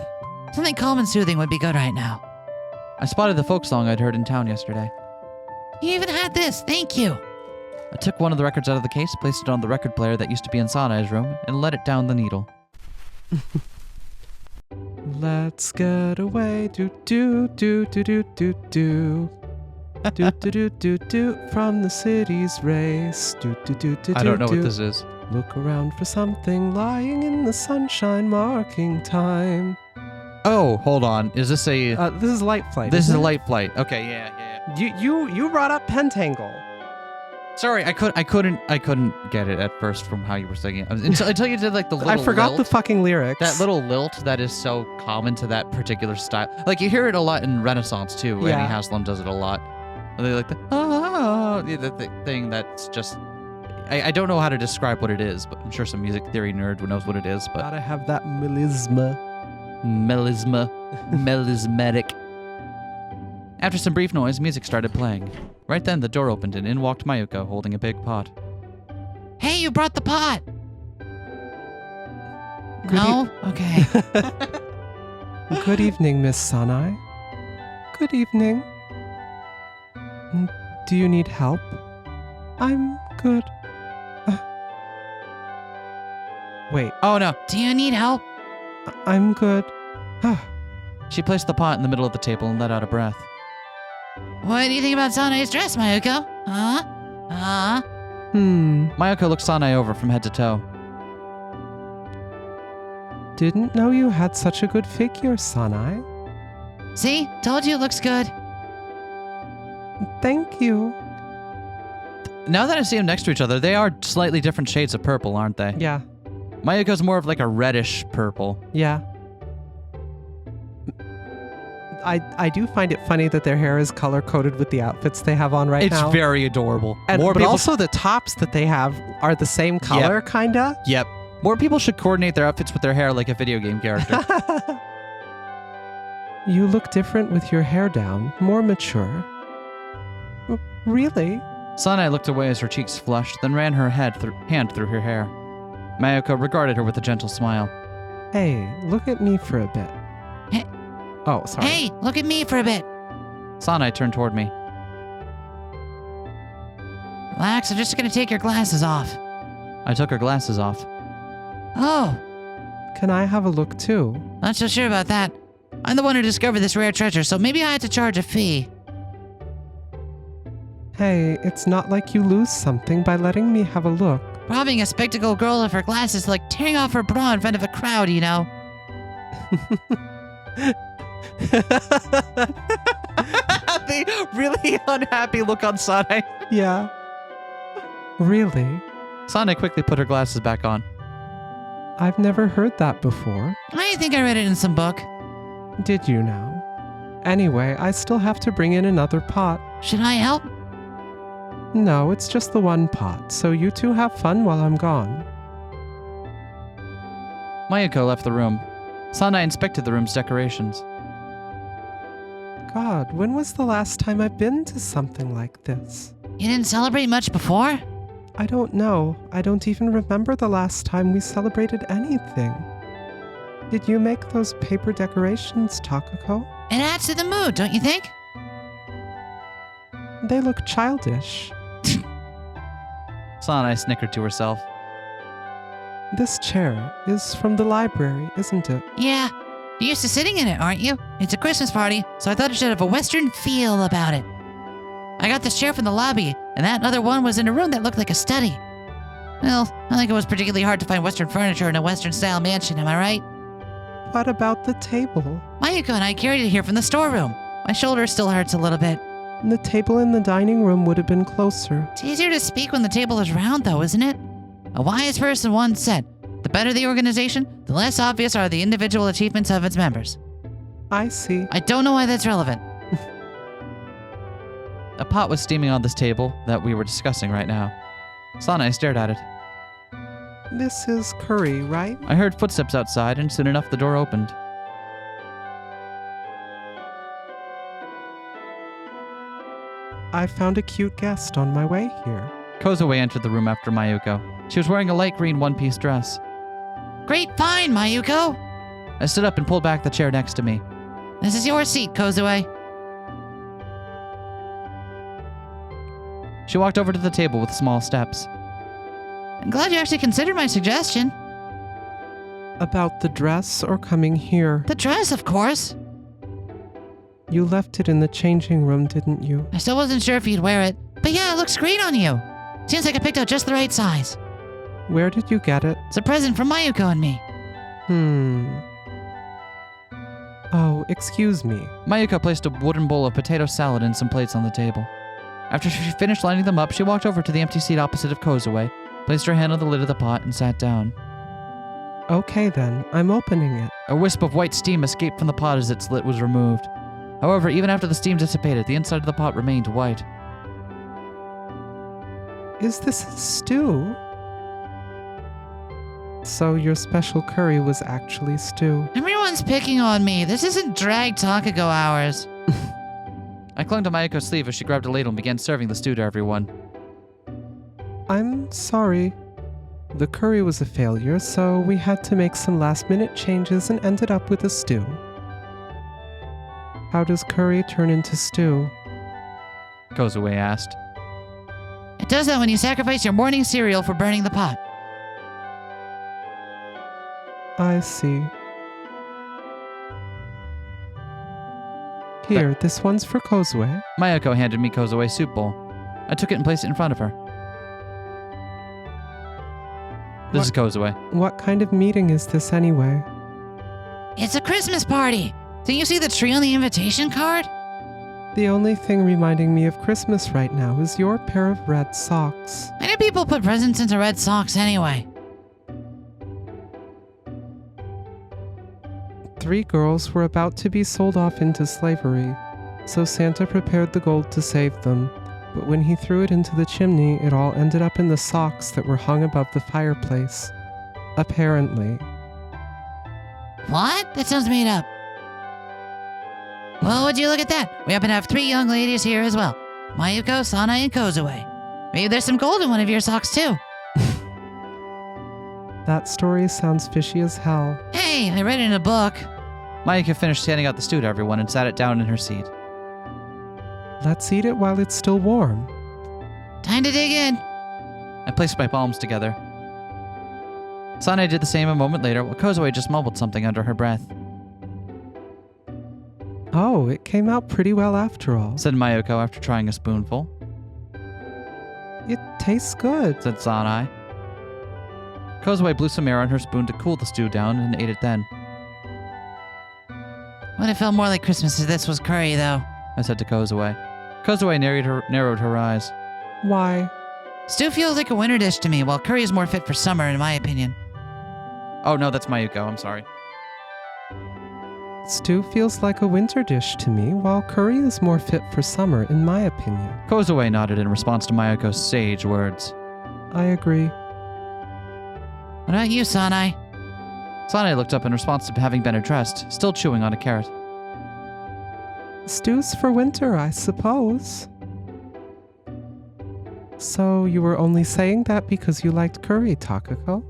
Speaker 3: Something calm and soothing would be good right now.
Speaker 1: I spotted the folk song I'd heard in town yesterday.
Speaker 3: You even had this. Thank you.
Speaker 1: I took one of the records out of the case, placed it on the record player that used to be in Sanai's room, and let it down the needle.
Speaker 2: Let's get away, do do do do do do do. Do do do do do from the city's race. Do do do do.
Speaker 1: I don't know what this is.
Speaker 2: Look around for something lying in the sunshine, marking time.
Speaker 1: Oh, hold on. Is this a...
Speaker 2: This is Light Flight.
Speaker 1: this is
Speaker 2: isn't
Speaker 1: a
Speaker 2: it?
Speaker 1: light flight. Okay, yeah.
Speaker 2: You brought up Pentangle.
Speaker 1: Sorry, I couldn't get it at first from how you were singing it. Until you did like the little
Speaker 2: I forgot
Speaker 1: lilt.
Speaker 2: the fucking lyrics.
Speaker 1: That little lilt that is so common to that particular style. Like, you hear it a lot in Renaissance, too.
Speaker 2: Yeah.
Speaker 1: Annie Haslam does it a lot. They like the thing that's just... I don't know how to describe what it is, but I'm sure some music theory nerd knows what it is, but...
Speaker 2: Gotta have that melisma.
Speaker 1: Melismatic. After some brief noise, music started playing. Right then, the door opened and in walked Mayuko holding a big pot.
Speaker 3: Hey, you brought the pot.
Speaker 2: Good
Speaker 3: No? Okay.
Speaker 2: Good evening, Miss Sanai. Good evening. Do you need help? I'm good. Wait,
Speaker 1: Oh no!
Speaker 3: Do you need help?
Speaker 2: I'm good.
Speaker 1: She placed the pot in the middle of the table and let out a breath.
Speaker 3: What do you think about Sanai's dress, Mayuko? Huh? Huh?
Speaker 1: Mayuko looked Sanai over from head to toe.
Speaker 2: Didn't know you had such a good figure, Sanai.
Speaker 3: See? Told you it looks good.
Speaker 2: Thank you.
Speaker 1: Now that I see them next to each other, they are slightly different shades of purple, aren't they?
Speaker 2: Yeah,
Speaker 1: Mayuko's more of like a reddish purple.
Speaker 2: yeah. I do find it funny that their hair is color-coded with the outfits they have on right now.
Speaker 1: It's very adorable.
Speaker 2: And,
Speaker 1: More
Speaker 2: but
Speaker 1: people
Speaker 2: also the tops that they have are the same color, kinda.
Speaker 1: Yep. More people should coordinate their outfits with their hair like a video game character.
Speaker 2: You look different with your hair down, more mature. Really?
Speaker 1: Sanai looked away as her cheeks flushed, then ran her hand through her hair. Mayuko regarded her with a gentle smile.
Speaker 2: Hey, look at me for a bit.
Speaker 3: Hey.
Speaker 2: Oh, sorry.
Speaker 3: Hey, look at me for a bit.
Speaker 1: Sanai turned toward me.
Speaker 3: Relax, I'm just gonna take your glasses off.
Speaker 1: I took her glasses off.
Speaker 3: Oh,
Speaker 2: Can I have a look too?
Speaker 3: not so sure about that. I'm the one who discovered this rare treasure, so maybe I had to charge a fee.
Speaker 2: Hey, it's not like you lose something by letting me have a look.
Speaker 3: Robbing a spectacled girl of her glasses is like tearing off her bra in front of a crowd, you know?
Speaker 1: The really unhappy look on Sanai.
Speaker 2: Yeah. Really?
Speaker 1: Sanai quickly put her glasses back on.
Speaker 2: I've never heard that before.
Speaker 3: I think I read it in some book.
Speaker 2: Did you now? Anyway, I still have to bring in another pot.
Speaker 3: Should I help?
Speaker 2: No, it's just the one pot, so you two have fun while I'm gone.
Speaker 1: Mayuko left the room. Sanai inspected the room's decorations.
Speaker 2: God, when was the last time I've been to something like this?
Speaker 3: You didn't celebrate much before?
Speaker 2: I don't know. I don't even remember the last time we celebrated anything. Did you make those paper decorations, Takako?
Speaker 3: It adds to the mood, don't you think?
Speaker 2: They look childish.
Speaker 1: Sanai snickered to herself.
Speaker 2: This chair is from the library, isn't it?
Speaker 3: Yeah. You're used to sitting in it, aren't you? It's a Christmas party, so I thought it should have a Western feel about it. I got this chair from the lobby, and that other one was in a room that looked like a study. Well, I think it was particularly hard to find Western furniture in a Western-style mansion, am I right?
Speaker 2: What about the table?
Speaker 3: Mayuko and I carried it here from the storeroom. My shoulder still hurts a little bit.
Speaker 2: The table in the dining room would have been closer.
Speaker 3: It's easier to speak when the table is round, though, isn't it? A wise person once said, the better the organization, the less obvious are the individual achievements of its members.
Speaker 2: I see.
Speaker 3: I don't know why that's relevant.
Speaker 1: A pot was steaming on this table that we were discussing right now. Sanai stared at it.
Speaker 2: This is curry, right?
Speaker 1: I heard footsteps outside, and soon enough the door opened.
Speaker 2: I found a cute guest on my way here.
Speaker 1: Kozuwe entered the room after Mayuko. She was wearing a light green one-piece dress.
Speaker 3: Great find, Mayuko!
Speaker 1: I stood up and pulled back the chair next to me.
Speaker 3: This is your seat, Kozuwe.
Speaker 1: She walked over to the table with small steps.
Speaker 3: I'm glad you actually considered my suggestion.
Speaker 2: About the dress or coming here?
Speaker 3: The dress, of course.
Speaker 2: You left it in the changing room, didn't you?
Speaker 3: I still wasn't sure if you'd wear it, but yeah, it looks great on you. Seems like I picked out just the right size.
Speaker 2: Where did you get it?
Speaker 3: It's a present from Mayuko and me.
Speaker 2: Oh, excuse me.
Speaker 1: Mayuko placed a wooden bowl of potato salad and some plates on the table. After she finished lining them up, she walked over to the empty seat opposite of Kozuwe, placed her hand on the lid of the pot, and sat down.
Speaker 2: Okay then, I'm opening it.
Speaker 1: A wisp of white steam escaped from the pot as its lid was removed. However, even after the steam dissipated, the inside of the pot remained white.
Speaker 2: Is this a stew? So your special curry was actually stew.
Speaker 3: Everyone's picking on me. This isn't drag Takako hours.
Speaker 1: I clung to Mayuko's sleeve as she grabbed a ladle and began serving the stew to everyone.
Speaker 2: I'm sorry. The curry was a failure, so we had to make some last-minute changes and ended up with a stew. How does curry turn into stew?
Speaker 1: Kozuwe asked.
Speaker 3: It does that when you sacrifice your morning cereal for burning the pot.
Speaker 2: I see. Here, this one's for Kozuwe.
Speaker 1: Mayuko handed me Kozuwe's soup bowl. I took it and placed it in front of her. This is Kozuwe.
Speaker 2: What kind of meeting is this anyway?
Speaker 3: It's a Christmas party. Didn't you see the tree on the invitation card?
Speaker 2: The only thing reminding me of Christmas right now is your pair of red socks.
Speaker 3: Why do people put presents into red socks anyway?
Speaker 2: 3 girls were about to be sold off into slavery, so Santa prepared the gold to save them. But when he threw it into the chimney, it all ended up in the socks that were hung above the fireplace. Apparently.
Speaker 3: What? That sounds made up. Well, would you look at that? We happen to have 3 young ladies here as well. Mayuko, Sanai, and Kozuwe. Maybe there's some gold in one of your socks too.
Speaker 2: That story sounds fishy as hell.
Speaker 3: Hey, I read it in a book.
Speaker 1: Mayuko finished handing out the stew to everyone and sat it down in her seat.
Speaker 2: Let's eat it while it's still warm.
Speaker 3: Time to dig in.
Speaker 1: I placed my palms together. Sanai did the same a moment later, while Kozuwe just mumbled something under her breath.
Speaker 2: Oh, it came out pretty well after all.
Speaker 1: Said Mayuko after trying a spoonful.
Speaker 2: It tastes good.
Speaker 1: Said Sanai. Kozuwe blew some air on her spoon to cool the stew down and ate it then.
Speaker 3: Would have felt more like Christmas if this was curry, though.
Speaker 1: I said to Kozuwe. Kozuwe narrowed her eyes.
Speaker 2: Why?
Speaker 3: Stew feels like a winter dish to me, while curry is more fit for summer, in my opinion.
Speaker 1: Oh no, that's Mayuko, I'm sorry.
Speaker 2: Stew feels like a winter dish to me, while curry is more fit for summer, in my opinion.
Speaker 1: Kozuwe nodded in response to Mayuko's sage words.
Speaker 2: I agree.
Speaker 3: What about you, Sanai?
Speaker 1: Sanai looked up in response to having been addressed, still chewing on a carrot.
Speaker 2: Stew's for winter, I suppose. So you were only saying that because you liked curry, Takako?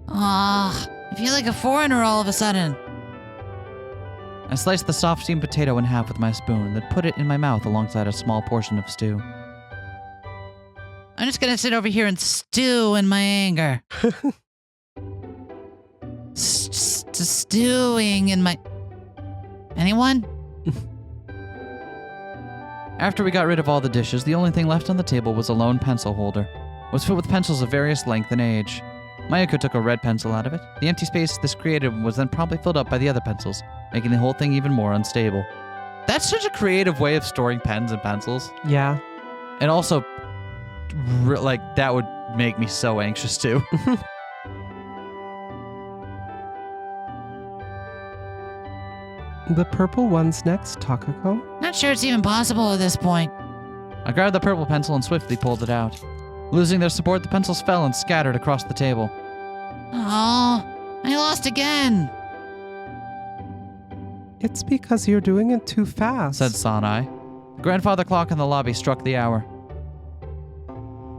Speaker 3: Ah, I feel like a foreigner all of a sudden.
Speaker 1: I sliced the soft steamed potato in half with my spoon, then put it in my mouth alongside a small portion of stew.
Speaker 3: I'm just gonna sit over here and stew in my anger. Stewing in my... Anyone?
Speaker 1: After we got rid of all the dishes, the only thing left on the table was a lone pencil holder. It was filled with pencils of various length and age. Mayuko took a red pencil out of it. The empty space this created was then promptly filled up by the other pencils, making the whole thing even more unstable. That's such a creative way of storing pens and pencils.
Speaker 2: Yeah.
Speaker 1: And also, that would make me so anxious too.
Speaker 2: The purple one's next, Takako.
Speaker 3: Not sure it's even possible at this point.
Speaker 1: I grabbed the purple pencil and swiftly pulled it out. Losing their support, the pencils fell and scattered across the table.
Speaker 3: Oh, I lost again.
Speaker 2: It's because you're doing it too fast,
Speaker 1: Said Sanai. The grandfather clock in the lobby struck the hour.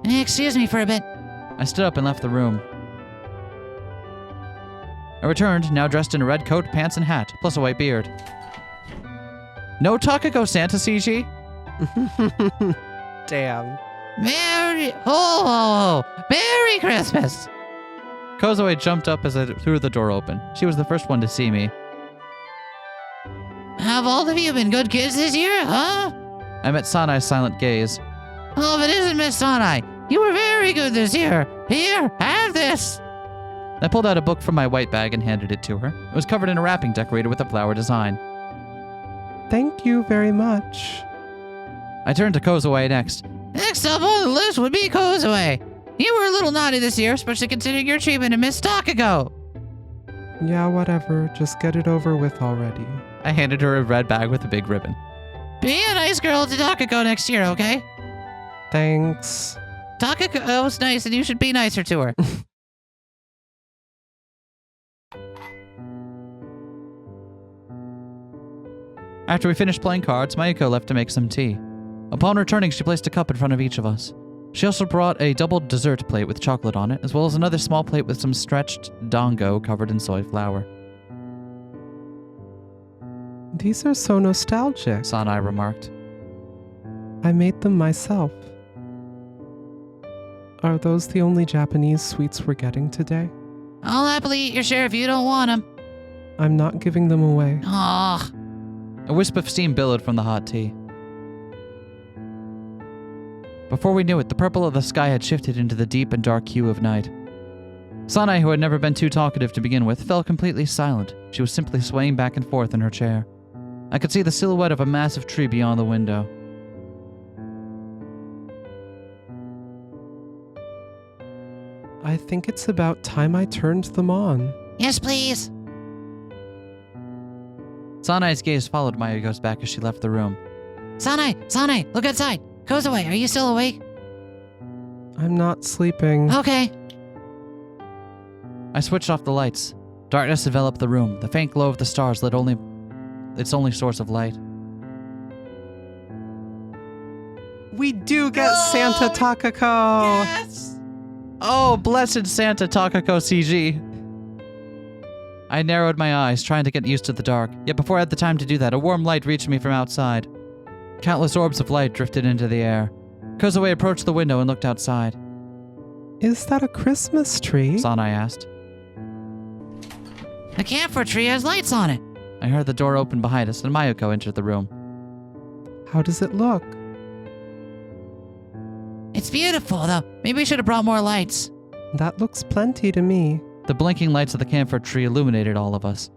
Speaker 3: Excuse me for a bit.
Speaker 1: I stood up and left the room. I returned, now dressed in a red coat, pants, and hat, plus a white beard. No Takako Santa CG?
Speaker 2: Damn.
Speaker 3: Merry Christmas.
Speaker 1: Kozue jumped up as I threw the door open. She was the first one to see me.
Speaker 3: Have all of you been good kids this year, huh?
Speaker 1: I met Sanai's silent gaze.
Speaker 3: Oh, if it isn't Miss Sanai, you were very good this year. Here, have this.
Speaker 1: I pulled out a book from my white bag and handed it to her. It was covered in a wrapping decorated with a flower design.
Speaker 2: Thank you very much.
Speaker 1: I turned to Kozue next.
Speaker 3: Next up on the list would be Kozue. You were a little naughty this year, especially considering your treatment of Miss Takako.
Speaker 2: Yeah, whatever. Just get it over with already.
Speaker 1: I handed her a red bag with a big ribbon.
Speaker 3: Be a nice girl to Takako next year, okay?
Speaker 2: Thanks.
Speaker 3: Takako's nice and you should be nicer to her.
Speaker 1: After we finished playing cards, Mayuko left to make some tea. Upon returning, she placed a cup in front of each of us. She also brought a double dessert plate with chocolate on it, as well as another small plate with some stretched dango covered in soy flour.
Speaker 2: These are so nostalgic.
Speaker 1: Sanai remarked.
Speaker 2: I made them myself. Are those the only Japanese sweets we're getting today?
Speaker 3: I'll happily eat your share if you don't want them.
Speaker 2: I'm not giving them away.
Speaker 3: Aw.
Speaker 1: A wisp of steam billowed from the hot tea. Before we knew it, the purple of the sky had shifted into the deep and dark hue of night. Sanai, who had never been too talkative to begin with, fell completely silent. She was simply swaying back and forth in her chair. I could see the silhouette of a massive tree beyond the window.
Speaker 2: I think it's about time I turned them on.
Speaker 3: Yes, please.
Speaker 1: Sanai's gaze followed Mayuko's back as she left the room.
Speaker 3: Sanai, look outside. Kozue, are you still awake?
Speaker 2: I'm not sleeping.
Speaker 3: Okay.
Speaker 1: I switched off the lights. Darkness enveloped the room. The faint glow of the stars lit its only source of light.
Speaker 2: We do get Santa Takako!
Speaker 3: Yes!
Speaker 1: Oh, blessed Santa Takako CG! I narrowed my eyes, trying to get used to the dark. Yet before I had the time to do that, a warm light reached me from outside. Countless orbs of light drifted into the air. Kozue approached the window and looked outside.
Speaker 2: Is that a Christmas tree?
Speaker 1: Sanai asked.
Speaker 3: The camphor tree has lights on it.
Speaker 1: I heard the door open behind us and Mayuko entered the room.
Speaker 2: How does it look?
Speaker 3: It's beautiful, though. Maybe we should have brought more lights.
Speaker 2: That looks plenty to me.
Speaker 1: The blinking lights of the camphor tree illuminated all of us.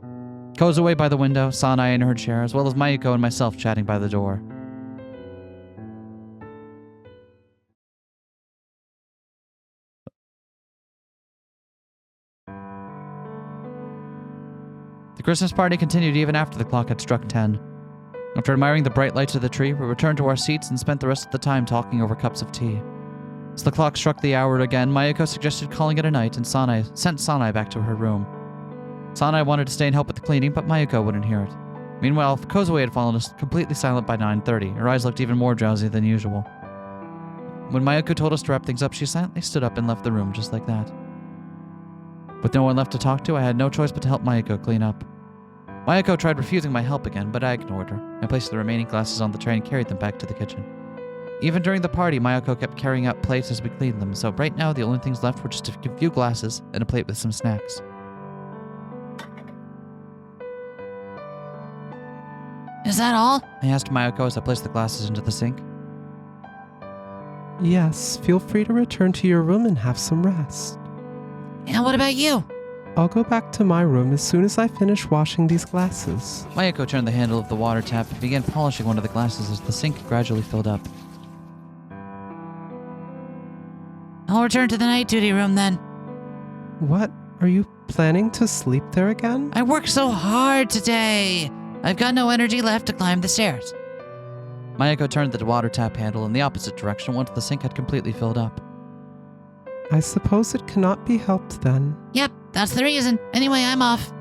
Speaker 1: Kozue by the window, Sanai in her chair, as well as Mayuko and myself chatting by the door. The Christmas party continued even after the clock had struck 10. After admiring the bright lights of the tree, we returned to our seats and spent the rest of the time talking over cups of tea. As the clock struck the hour again, Mayuko suggested calling it a night and sent Sanai back to her room. Sanai wanted to stay and help with the cleaning, but Mayuko wouldn't hear it. Meanwhile, Kozue had fallen completely silent by 9:30. Her eyes looked even more drowsy than usual. When Mayuko told us to wrap things up, she silently stood up and left the room just like that. With no one left to talk to, I had no choice but to help Mayuko clean up. Mayuko tried refusing my help again, but I ignored her. I placed the remaining glasses on the tray and carried them back to the kitchen. Even during the party, Mayuko kept carrying out plates as we cleaned them, so right now the only things left were just a few glasses and a plate with some snacks.
Speaker 3: Is that all?
Speaker 1: I asked Mayuko as I placed the glasses into the sink.
Speaker 2: Yes, feel free to return to your room and have some rest.
Speaker 3: And what about you?
Speaker 2: I'll go back to my room as soon as I finish washing these glasses.
Speaker 1: Mayuko turned the handle of the water tap and began polishing one of the glasses as the sink gradually filled up.
Speaker 3: I'll return to the night duty room then.
Speaker 2: What? Are you planning to sleep there again?
Speaker 3: I worked so hard today. I've got no energy left to climb the stairs.
Speaker 1: Mayuko turned the water tap handle in the opposite direction once the sink had completely filled up.
Speaker 2: I suppose it cannot be helped then.
Speaker 3: Yep, that's the reason. Anyway, I'm off.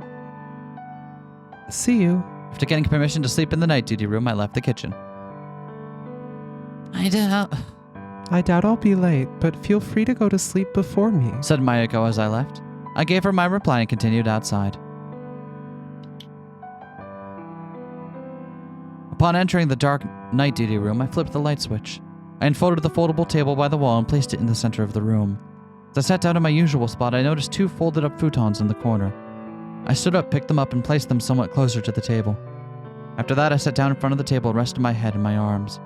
Speaker 2: See you.
Speaker 1: After getting permission to sleep in the night duty room, I left the kitchen.
Speaker 2: I doubt I'll be late, but feel free to go to sleep before me,
Speaker 1: Said Mayuko as I left. I gave her my reply and continued outside. Upon entering the dark night duty room, I flipped the light switch. I unfolded the foldable table by the wall and placed it in the center of the room. As I sat down in my usual spot, I noticed 2 folded up futons in the corner. I stood up, picked them up, and placed them somewhat closer to the table. After that, I sat down in front of the table and rested my head in my arms.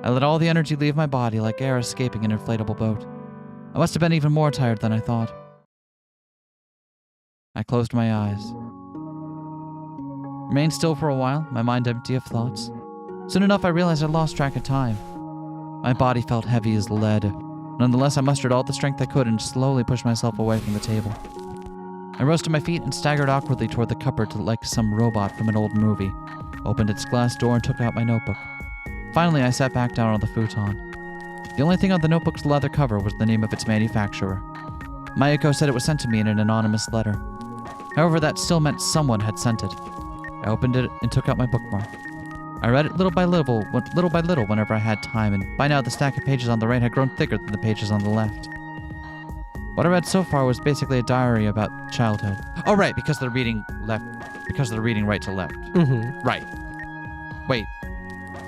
Speaker 1: I let all the energy leave my body like air escaping an inflatable boat. I must have been even more tired than I thought. I closed my eyes. Remained still for a while, my mind empty of thoughts. Soon enough, I realized I'd lost track of time. My body felt heavy as lead. Nonetheless, I mustered all the strength I could and slowly pushed myself away from the table. I rose to my feet and staggered awkwardly toward the cupboard like some robot from an old movie, opened its glass door and took out my notebook. Finally, I sat back down on the futon. The only thing on the notebook's leather cover was the name of its manufacturer. Mayuko said it was sent to me in an anonymous letter. However, that still meant someone had sent it. I opened it and took out my bookmark. I read it little by little whenever I had time, and by now the stack of pages on the right had grown thicker than the pages on the left. What I read so far was basically a diary about childhood. Oh, right, because they're reading right to left.
Speaker 2: Mm-hmm.
Speaker 1: Right. Wait.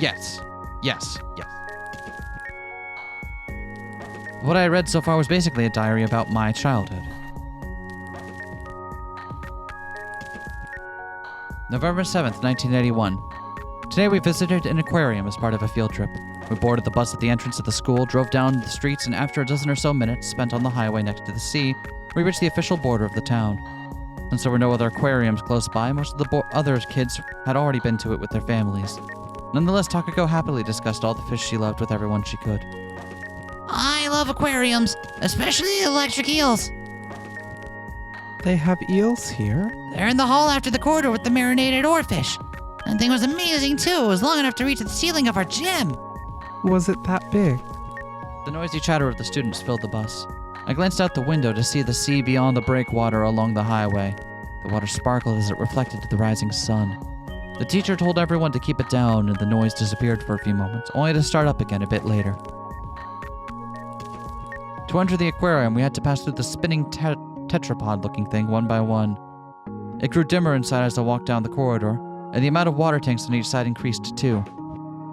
Speaker 1: Yes. What I read so far was basically a diary about my childhood. November 7th, 1981. Today we visited an aquarium as part of a field trip. We boarded the bus at the entrance of the school, drove down the streets, and after a dozen or so minutes spent on the highway next to the sea, we reached the official border of the town. Since there were no other aquariums close by, most of the other kids had already been to it with their families. Nonetheless, Takako happily discussed all the fish she loved with everyone she could.
Speaker 3: I love aquariums, especially electric eels.
Speaker 2: They have eels here?
Speaker 3: They're in the hall after the corridor with the marinated oarfish. That thing was amazing too. It was long enough to reach the ceiling of our gym.
Speaker 2: Was it that big?
Speaker 1: The noisy chatter of the students filled the bus. I glanced out the window to see the sea beyond the breakwater along the highway. The water sparkled as it reflected the rising sun. The teacher told everyone to keep it down, and the noise disappeared for a few moments, only to start up again a bit later. To enter the aquarium, we had to pass through the spinning tetrapod-looking thing one by one. It grew dimmer inside as I walked down the corridor, and the amount of water tanks on each side increased too.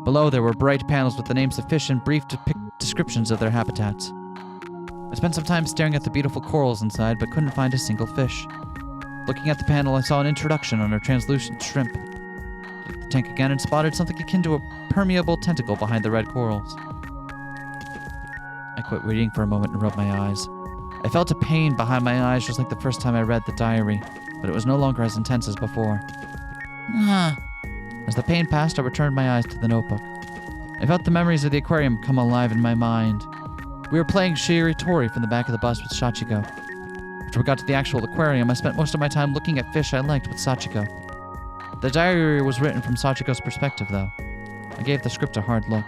Speaker 1: Below, there were bright panels with the names of fish and brief descriptions of their habitats. I spent some time staring at the beautiful corals inside, but couldn't find a single fish. Looking at the panel, I saw an introduction on a translucent shrimp. Looked at the tank again and spotted something akin to a permeable tentacle behind the red corals. I quit reading for a moment and rubbed my eyes. I felt a pain behind my eyes just like the first time I read the diary, but it was no longer as intense as before. As the pain passed, I returned my eyes to the notebook. I felt the memories of the aquarium come alive in my mind. We were playing Shiri Tori from the back of the bus with Sachiko. After we got to the actual aquarium, I spent most of my time looking at fish I liked with Sachiko. The diary was written from Sachiko's perspective, though. I gave the script a hard look.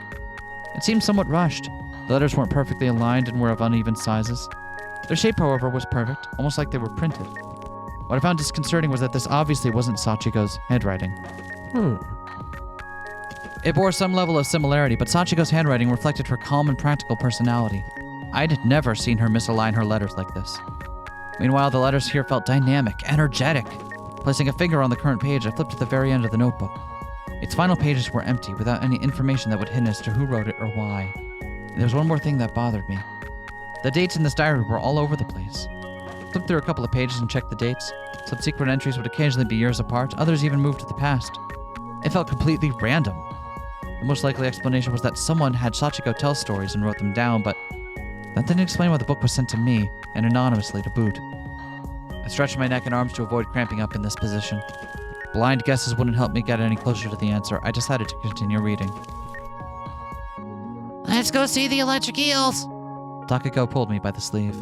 Speaker 1: It seemed somewhat rushed. The letters weren't perfectly aligned and were of uneven sizes. Their shape, however, was perfect, almost like they were printed. What I found disconcerting was that this obviously wasn't Sachiko's handwriting. It bore some level of similarity, but Sachiko's handwriting reflected her calm and practical personality. I'd never seen her misalign her letters like this. Meanwhile, the letters here felt dynamic, energetic. Placing a finger on the current page, I flipped to the very end of the notebook. Its final pages were empty, without any information that would hint as to who wrote it or why. And there was one more thing that bothered me. The dates in this diary were all over the place. I flipped through a couple of pages and checked the dates. Subsequent entries would occasionally be years apart, others even moved to the past. It felt completely random. The most likely explanation was that someone had Sachiko tell stories and wrote them down, but that didn't explain why the book was sent to me, and anonymously to boot. I stretched my neck and arms to avoid cramping up in this position. Blind guesses wouldn't help me get any closer to the answer. I decided to continue reading.
Speaker 3: Let's go see the electric eels.
Speaker 1: Takako pulled me by the sleeve.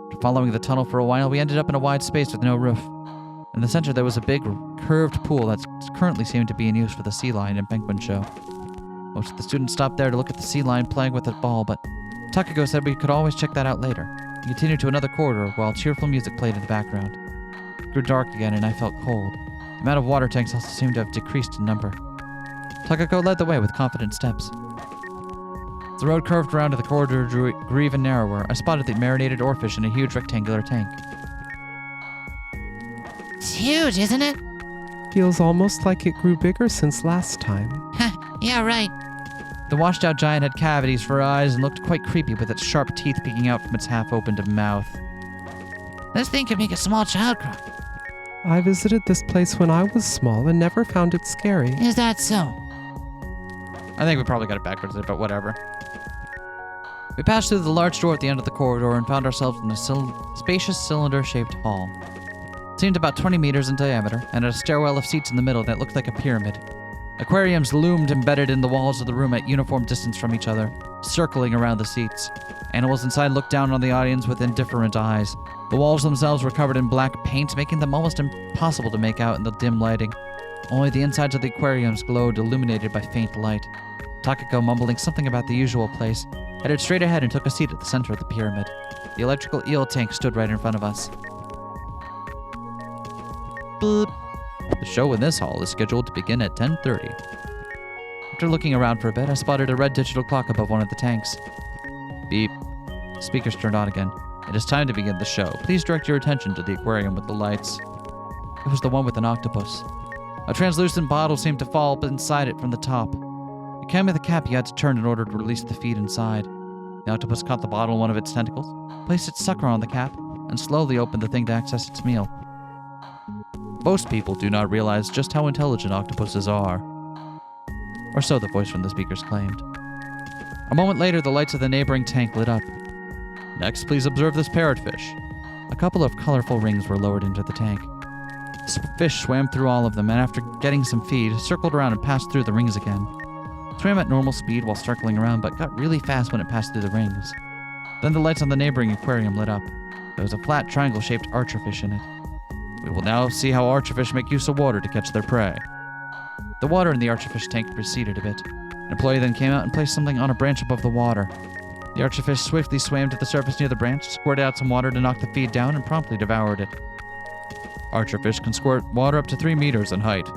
Speaker 1: After following the tunnel for a while, we ended up in a wide space with no roof. In the center, there was a big, curved pool that currently seemed to be in use for the sea lion and penguin show. Most of the students stopped there to look at the sea lion playing with a ball, but Takako said we could always check that out later. We continued to another corridor while cheerful music played in the background. It grew dark again and I felt cold. The amount of water tanks also seemed to have decreased in number. Takako led the way with confident steps. As the road curved around to the corridor grew even narrower, I spotted the marinated oarfish in a huge rectangular tank.
Speaker 3: It's huge, isn't it?
Speaker 2: Feels almost like it grew bigger since last time.
Speaker 3: Yeah, right.
Speaker 1: The washed-out giant had cavities for eyes and looked quite creepy with its sharp teeth peeking out from its half-opened mouth.
Speaker 3: This thing could make a small child cry.
Speaker 2: I visited this place when I was small and never found it scary.
Speaker 3: Is that so?
Speaker 1: I think we probably got it backwards there, but whatever. We passed through the large door at the end of the corridor and found ourselves in a spacious cylinder-shaped hall. It seemed about 20 meters in diameter and had a stairwell of seats in the middle that looked like a pyramid. Aquariums loomed embedded in the walls of the room at uniform distance from each other, circling around the seats. Animals inside looked down on the audience with indifferent eyes. The walls themselves were covered in black paint, making them almost impossible to make out in the dim lighting. Only the insides of the aquariums glowed, illuminated by faint light. Takako, mumbling something about the usual place, headed straight ahead and took a seat at the center of the pyramid. The electrical eel tank stood right in front of us. Boop. The show in this hall is scheduled to begin at 10:30. After looking around for a bit, I spotted a red digital clock above one of the tanks. Beep. The speakers turned on again. It is time to begin the show. Please direct your attention to the aquarium with the lights. It was the one with an octopus. A translucent bottle seemed to fall inside it from the top. It came with a cap you had to turn in order to release the feed inside. The octopus caught the bottle in one of its tentacles, placed its sucker on the cap, and slowly opened the thing to access its meal. Most people do not realize just how intelligent octopuses are. Or so the voice from the speakers claimed. A moment later, the lights of the neighboring tank lit up. Next, please observe this parrotfish. A couple of colorful rings were lowered into the tank. The fish swam through all of them, and after getting some feed, circled around and passed through the rings again. It swam at normal speed while circling around, but got really fast when it passed through the rings. Then the lights on the neighboring aquarium lit up. There was a flat triangle-shaped archerfish in it. We will now see how archerfish make use of water to catch their prey. The water in the archerfish tank receded a bit. An employee then came out and placed something on a branch above the water. The archerfish swiftly swam to the surface near the branch, squirted out some water to knock the feed down, and promptly devoured it. Archerfish can squirt water up to 3 meters in height.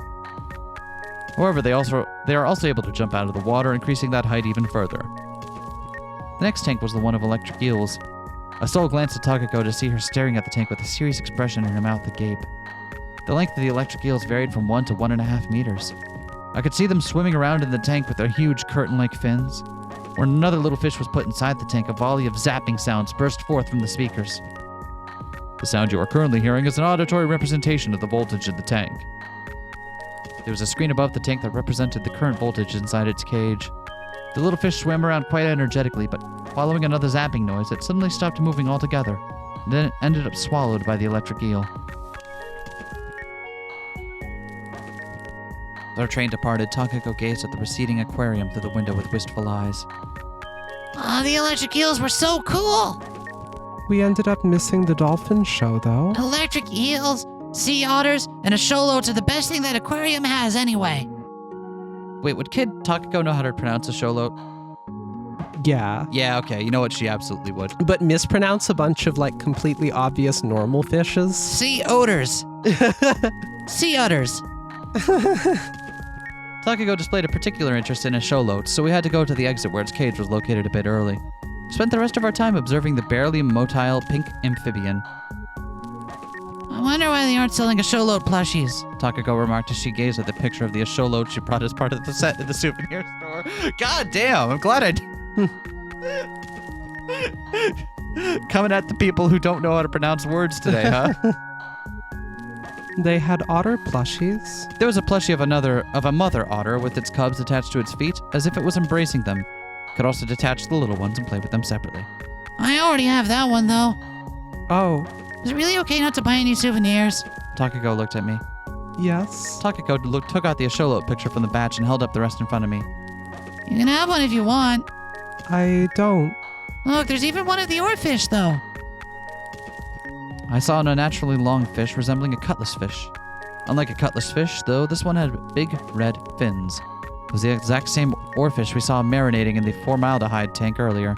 Speaker 1: However, they are also able to jump out of the water, increasing that height even further. The next tank was the one of electric eels. I stole a glance at Takako to see her staring at the tank with a serious expression in her mouth agape. The length of the electric eels varied from 1 to 1.5 meters. I could see them swimming around in the tank with their huge curtain-like fins. When another little fish was put inside the tank, a volley of zapping sounds burst forth from the speakers. The sound you are currently hearing is an auditory representation of the voltage in the tank. There was a screen above the tank that represented the current voltage inside its cage. The little fish swam around quite energetically, but following another zapping noise, it suddenly stopped moving altogether, and then ended up swallowed by the electric eel. As our train departed, Takako gazed at the receding aquarium through the window with wistful eyes.
Speaker 3: Oh, the electric eels were so cool!
Speaker 2: We ended up missing the dolphin show, though.
Speaker 3: Electric eels, sea otters, and a sholo's are the best thing that aquarium has anyway.
Speaker 1: Wait, would Kid Takako know how to pronounce a sholote?
Speaker 2: Yeah.
Speaker 1: Yeah, okay, you know what, she absolutely would.
Speaker 2: But mispronounce a bunch of, like, completely obvious normal fishes?
Speaker 3: Sea otters. Sea otters.
Speaker 1: Takako displayed a particular interest in Asholotes, so we had to go to the exit where its cage was located a bit early. Spent the rest of our time observing the barely motile pink amphibian.
Speaker 3: I wonder why they aren't selling Asholote plushies.
Speaker 1: Takako remarked as she gazed at the picture of the Asholote she brought as part of the set in the souvenir store. God damn, I'm glad I Coming at the people who don't know how to pronounce words today, huh?
Speaker 2: They had otter plushies.
Speaker 1: There was a plushie of a mother otter with its cubs attached to its feet, as if it was embracing them. Could also detach the little ones and play with them separately.
Speaker 3: I already have that one, though.
Speaker 2: Oh,
Speaker 3: Is it really okay not to buy any souvenirs?
Speaker 1: Takako looked at me.
Speaker 2: yes.
Speaker 1: Takako took out the Asholote picture from the batch and held up the rest in front of me.
Speaker 3: You can have one if you want.
Speaker 2: I don't.
Speaker 3: Look, there's even one of the oarfish, though.
Speaker 1: I saw an unnaturally long fish resembling a cutlass fish. Unlike a cutlass fish, though, this one had big red fins. It was the exact same oarfish we saw marinating in the formaldehyde tank earlier.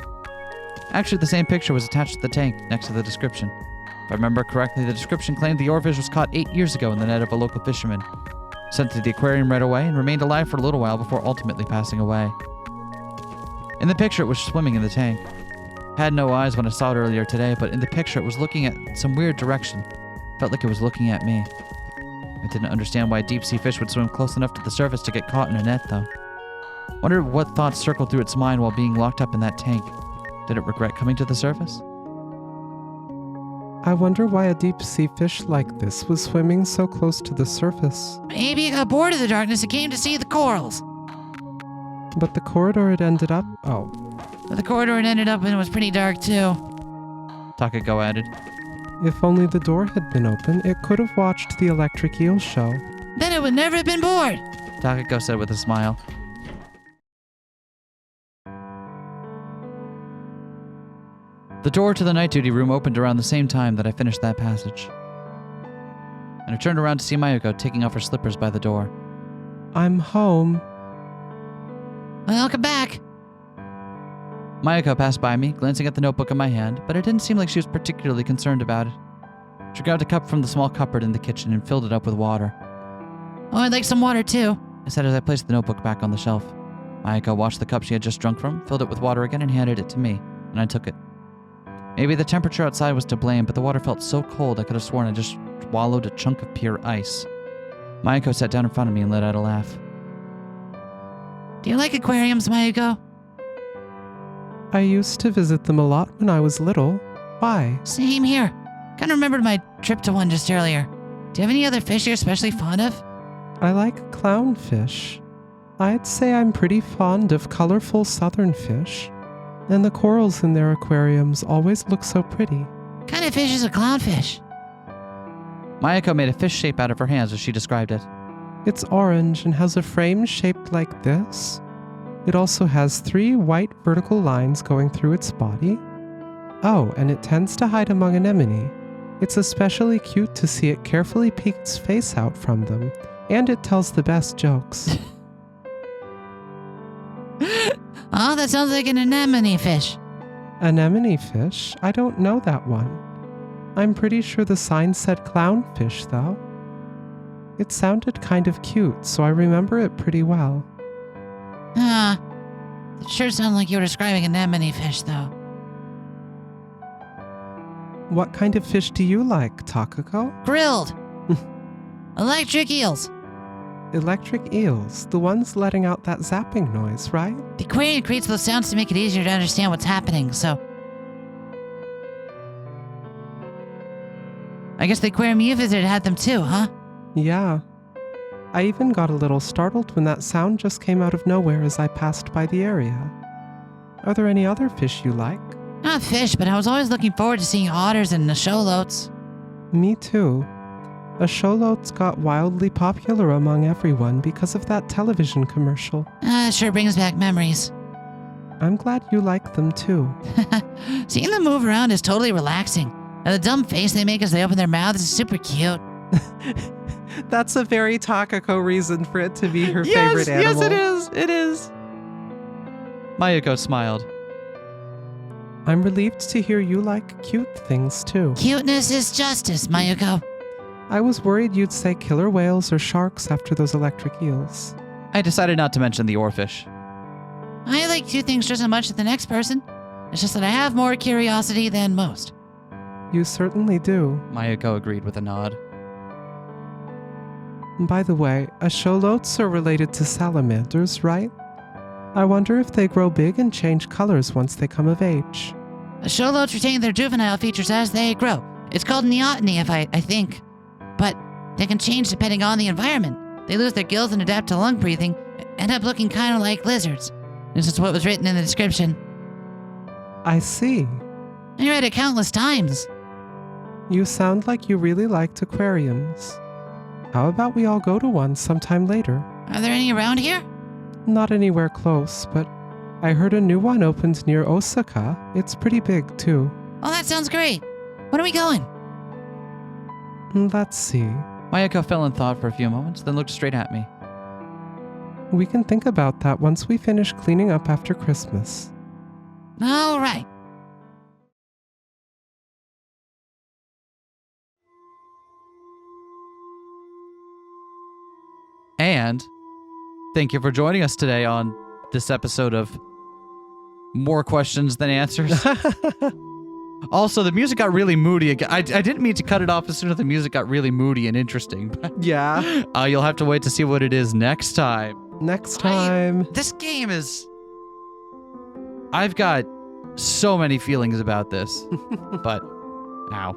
Speaker 1: Actually, the same picture was attached to the tank next to the description. If I remember correctly, the description claimed the oarfish was caught 8 years ago in the net of a local fisherman. Sent to the aquarium right away and remained alive for a little while before ultimately passing away. In the picture, it was swimming in the tank. Had no eyes when I saw it earlier today, but in the picture it was looking at some weird direction. Felt like it was looking at me. I didn't understand why a deep sea fish would swim close enough to the surface to get caught in a net, though. Wondered what thoughts circled through its mind while being locked up in that tank. Did it regret coming to the surface?
Speaker 2: I wonder why a deep sea fish like this was swimming so close to the surface.
Speaker 3: Maybe it got bored of the darkness and came to see the corals.
Speaker 2: But the corridor it ended up... Oh.
Speaker 3: But the corridor it ended up in was pretty dark, too.
Speaker 1: Takako added.
Speaker 2: If only the door had been open, it could have watched the electric eel show.
Speaker 3: Then it would never have been bored.
Speaker 1: Takako said with a smile. The door to the night duty room opened around the same time that I finished that passage. And I turned around to see Mayuko taking off her slippers by the door.
Speaker 2: I'm home.
Speaker 3: Welcome back.
Speaker 1: Mayuko passed by me, glancing at the notebook in my hand, but it didn't seem like she was particularly concerned about it. She grabbed a cup from the small cupboard in the kitchen and filled it up with water.
Speaker 3: Oh, I'd like some water, too.
Speaker 1: I said as I placed the notebook back on the shelf. Mayuko washed the cup she had just drunk from, filled it with water again, and handed it to me, and I took it. Maybe the temperature outside was to blame, but the water felt so cold I could have sworn I just swallowed a chunk of pure ice. Mayuko sat down in front of me and let out a laugh.
Speaker 3: Do you like aquariums, Mayuko?
Speaker 2: I used to visit them a lot when I was little. Why?
Speaker 3: Same here. Kind of remembered my trip to one just earlier. Do you have any other fish you're especially fond of?
Speaker 2: I like clownfish. I'd say I'm pretty fond of colorful southern fish. And the corals in their aquariums always look so pretty.
Speaker 3: What kind of fish is a clownfish?
Speaker 1: Mayuko made a fish shape out of her hands as she described it.
Speaker 2: It's orange and has a frame shaped like this. It also has 3 white vertical lines going through its body. Oh, and it tends to hide among anemone. It's especially cute to see it carefully peek its face out from them, and it tells the best jokes.
Speaker 3: Oh, that sounds like an anemone fish.
Speaker 2: Anemone fish? I don't know that one. I'm pretty sure the sign said clownfish, though. It sounded kind of cute, so I remember it pretty well.
Speaker 3: It sure sounded like you were describing anemone fish, though.
Speaker 2: What kind of fish do you like, Takako?
Speaker 3: Grilled. Electric eels.
Speaker 2: Electric eels, the ones letting out that zapping noise, right?
Speaker 3: The aquarium creates those sounds to make it easier to understand what's happening, so... I guess the aquarium you visited had them too, huh?
Speaker 2: Yeah. I even got a little startled when that sound just came out of nowhere as I passed by the area. Are there any other fish you like?
Speaker 3: Not fish, but I was always looking forward to seeing otters and Asholotes.
Speaker 2: Me too. Asholotes got wildly popular among everyone because of that television commercial.
Speaker 3: It sure brings back memories.
Speaker 2: I'm glad you like them too.
Speaker 3: Seeing them move around is totally relaxing. And the dumb face they make as they open their mouths is super cute.
Speaker 2: That's a very Takako reason for it to be her favorite animal.
Speaker 1: Yes, it is. It is. Mayuko smiled.
Speaker 2: I'm relieved to hear you like cute things too.
Speaker 3: Cuteness is justice, Mayuko.
Speaker 2: I was worried you'd say killer whales or sharks after those electric eels.
Speaker 1: I decided not to mention the oarfish.
Speaker 3: I like to do things just as much as the next person. It's just that I have more curiosity than most.
Speaker 2: You certainly do.
Speaker 1: Mayuko agreed with a nod.
Speaker 2: By the way, asholotes are related to salamanders, right? I wonder if they grow big and change colors once they come of age.
Speaker 3: Asholotes retain their juvenile features as they grow. It's called neoteny, I think. But they can change depending on the environment. They lose their gills and adapt to lung breathing, end up looking kind of like lizards. This is what was written in the description.
Speaker 2: I see.
Speaker 3: I read it countless times.
Speaker 2: You sound like you really liked aquariums. How about we all go to one sometime later?
Speaker 3: Are there any around here?
Speaker 2: Not anywhere close, but I heard a new one opened near Osaka. It's pretty big, too.
Speaker 3: Oh, that sounds great. When are we going?
Speaker 2: Let's see.
Speaker 1: Mayuko fell in thought for a few moments, then looked straight at me.
Speaker 2: We can think about that once we finish cleaning up after Christmas.
Speaker 3: All right.
Speaker 1: And thank you for joining us today on this episode of More Questions Than Answers. Also, the music got really moody again. I didn't mean to cut it off as soon as the music got really moody and interesting. But
Speaker 2: Yeah.
Speaker 1: you'll have to wait to see what it is next time.
Speaker 2: Next time.
Speaker 1: This game is... I've got so many feelings about this. But, ow.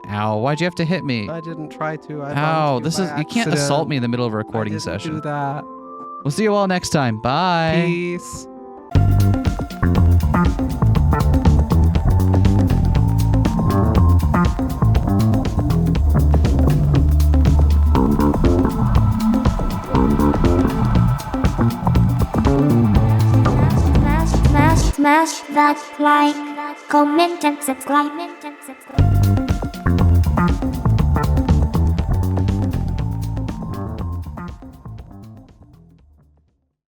Speaker 1: Ow, why'd you have to hit me?
Speaker 2: I didn't try to.
Speaker 1: Ow, this is... You can't assault me in the middle of a recording
Speaker 2: I didn't
Speaker 1: session.
Speaker 2: do that.
Speaker 1: We'll see you all next time. Bye.
Speaker 2: Peace.
Speaker 5: Smash that like, comment and subscribe.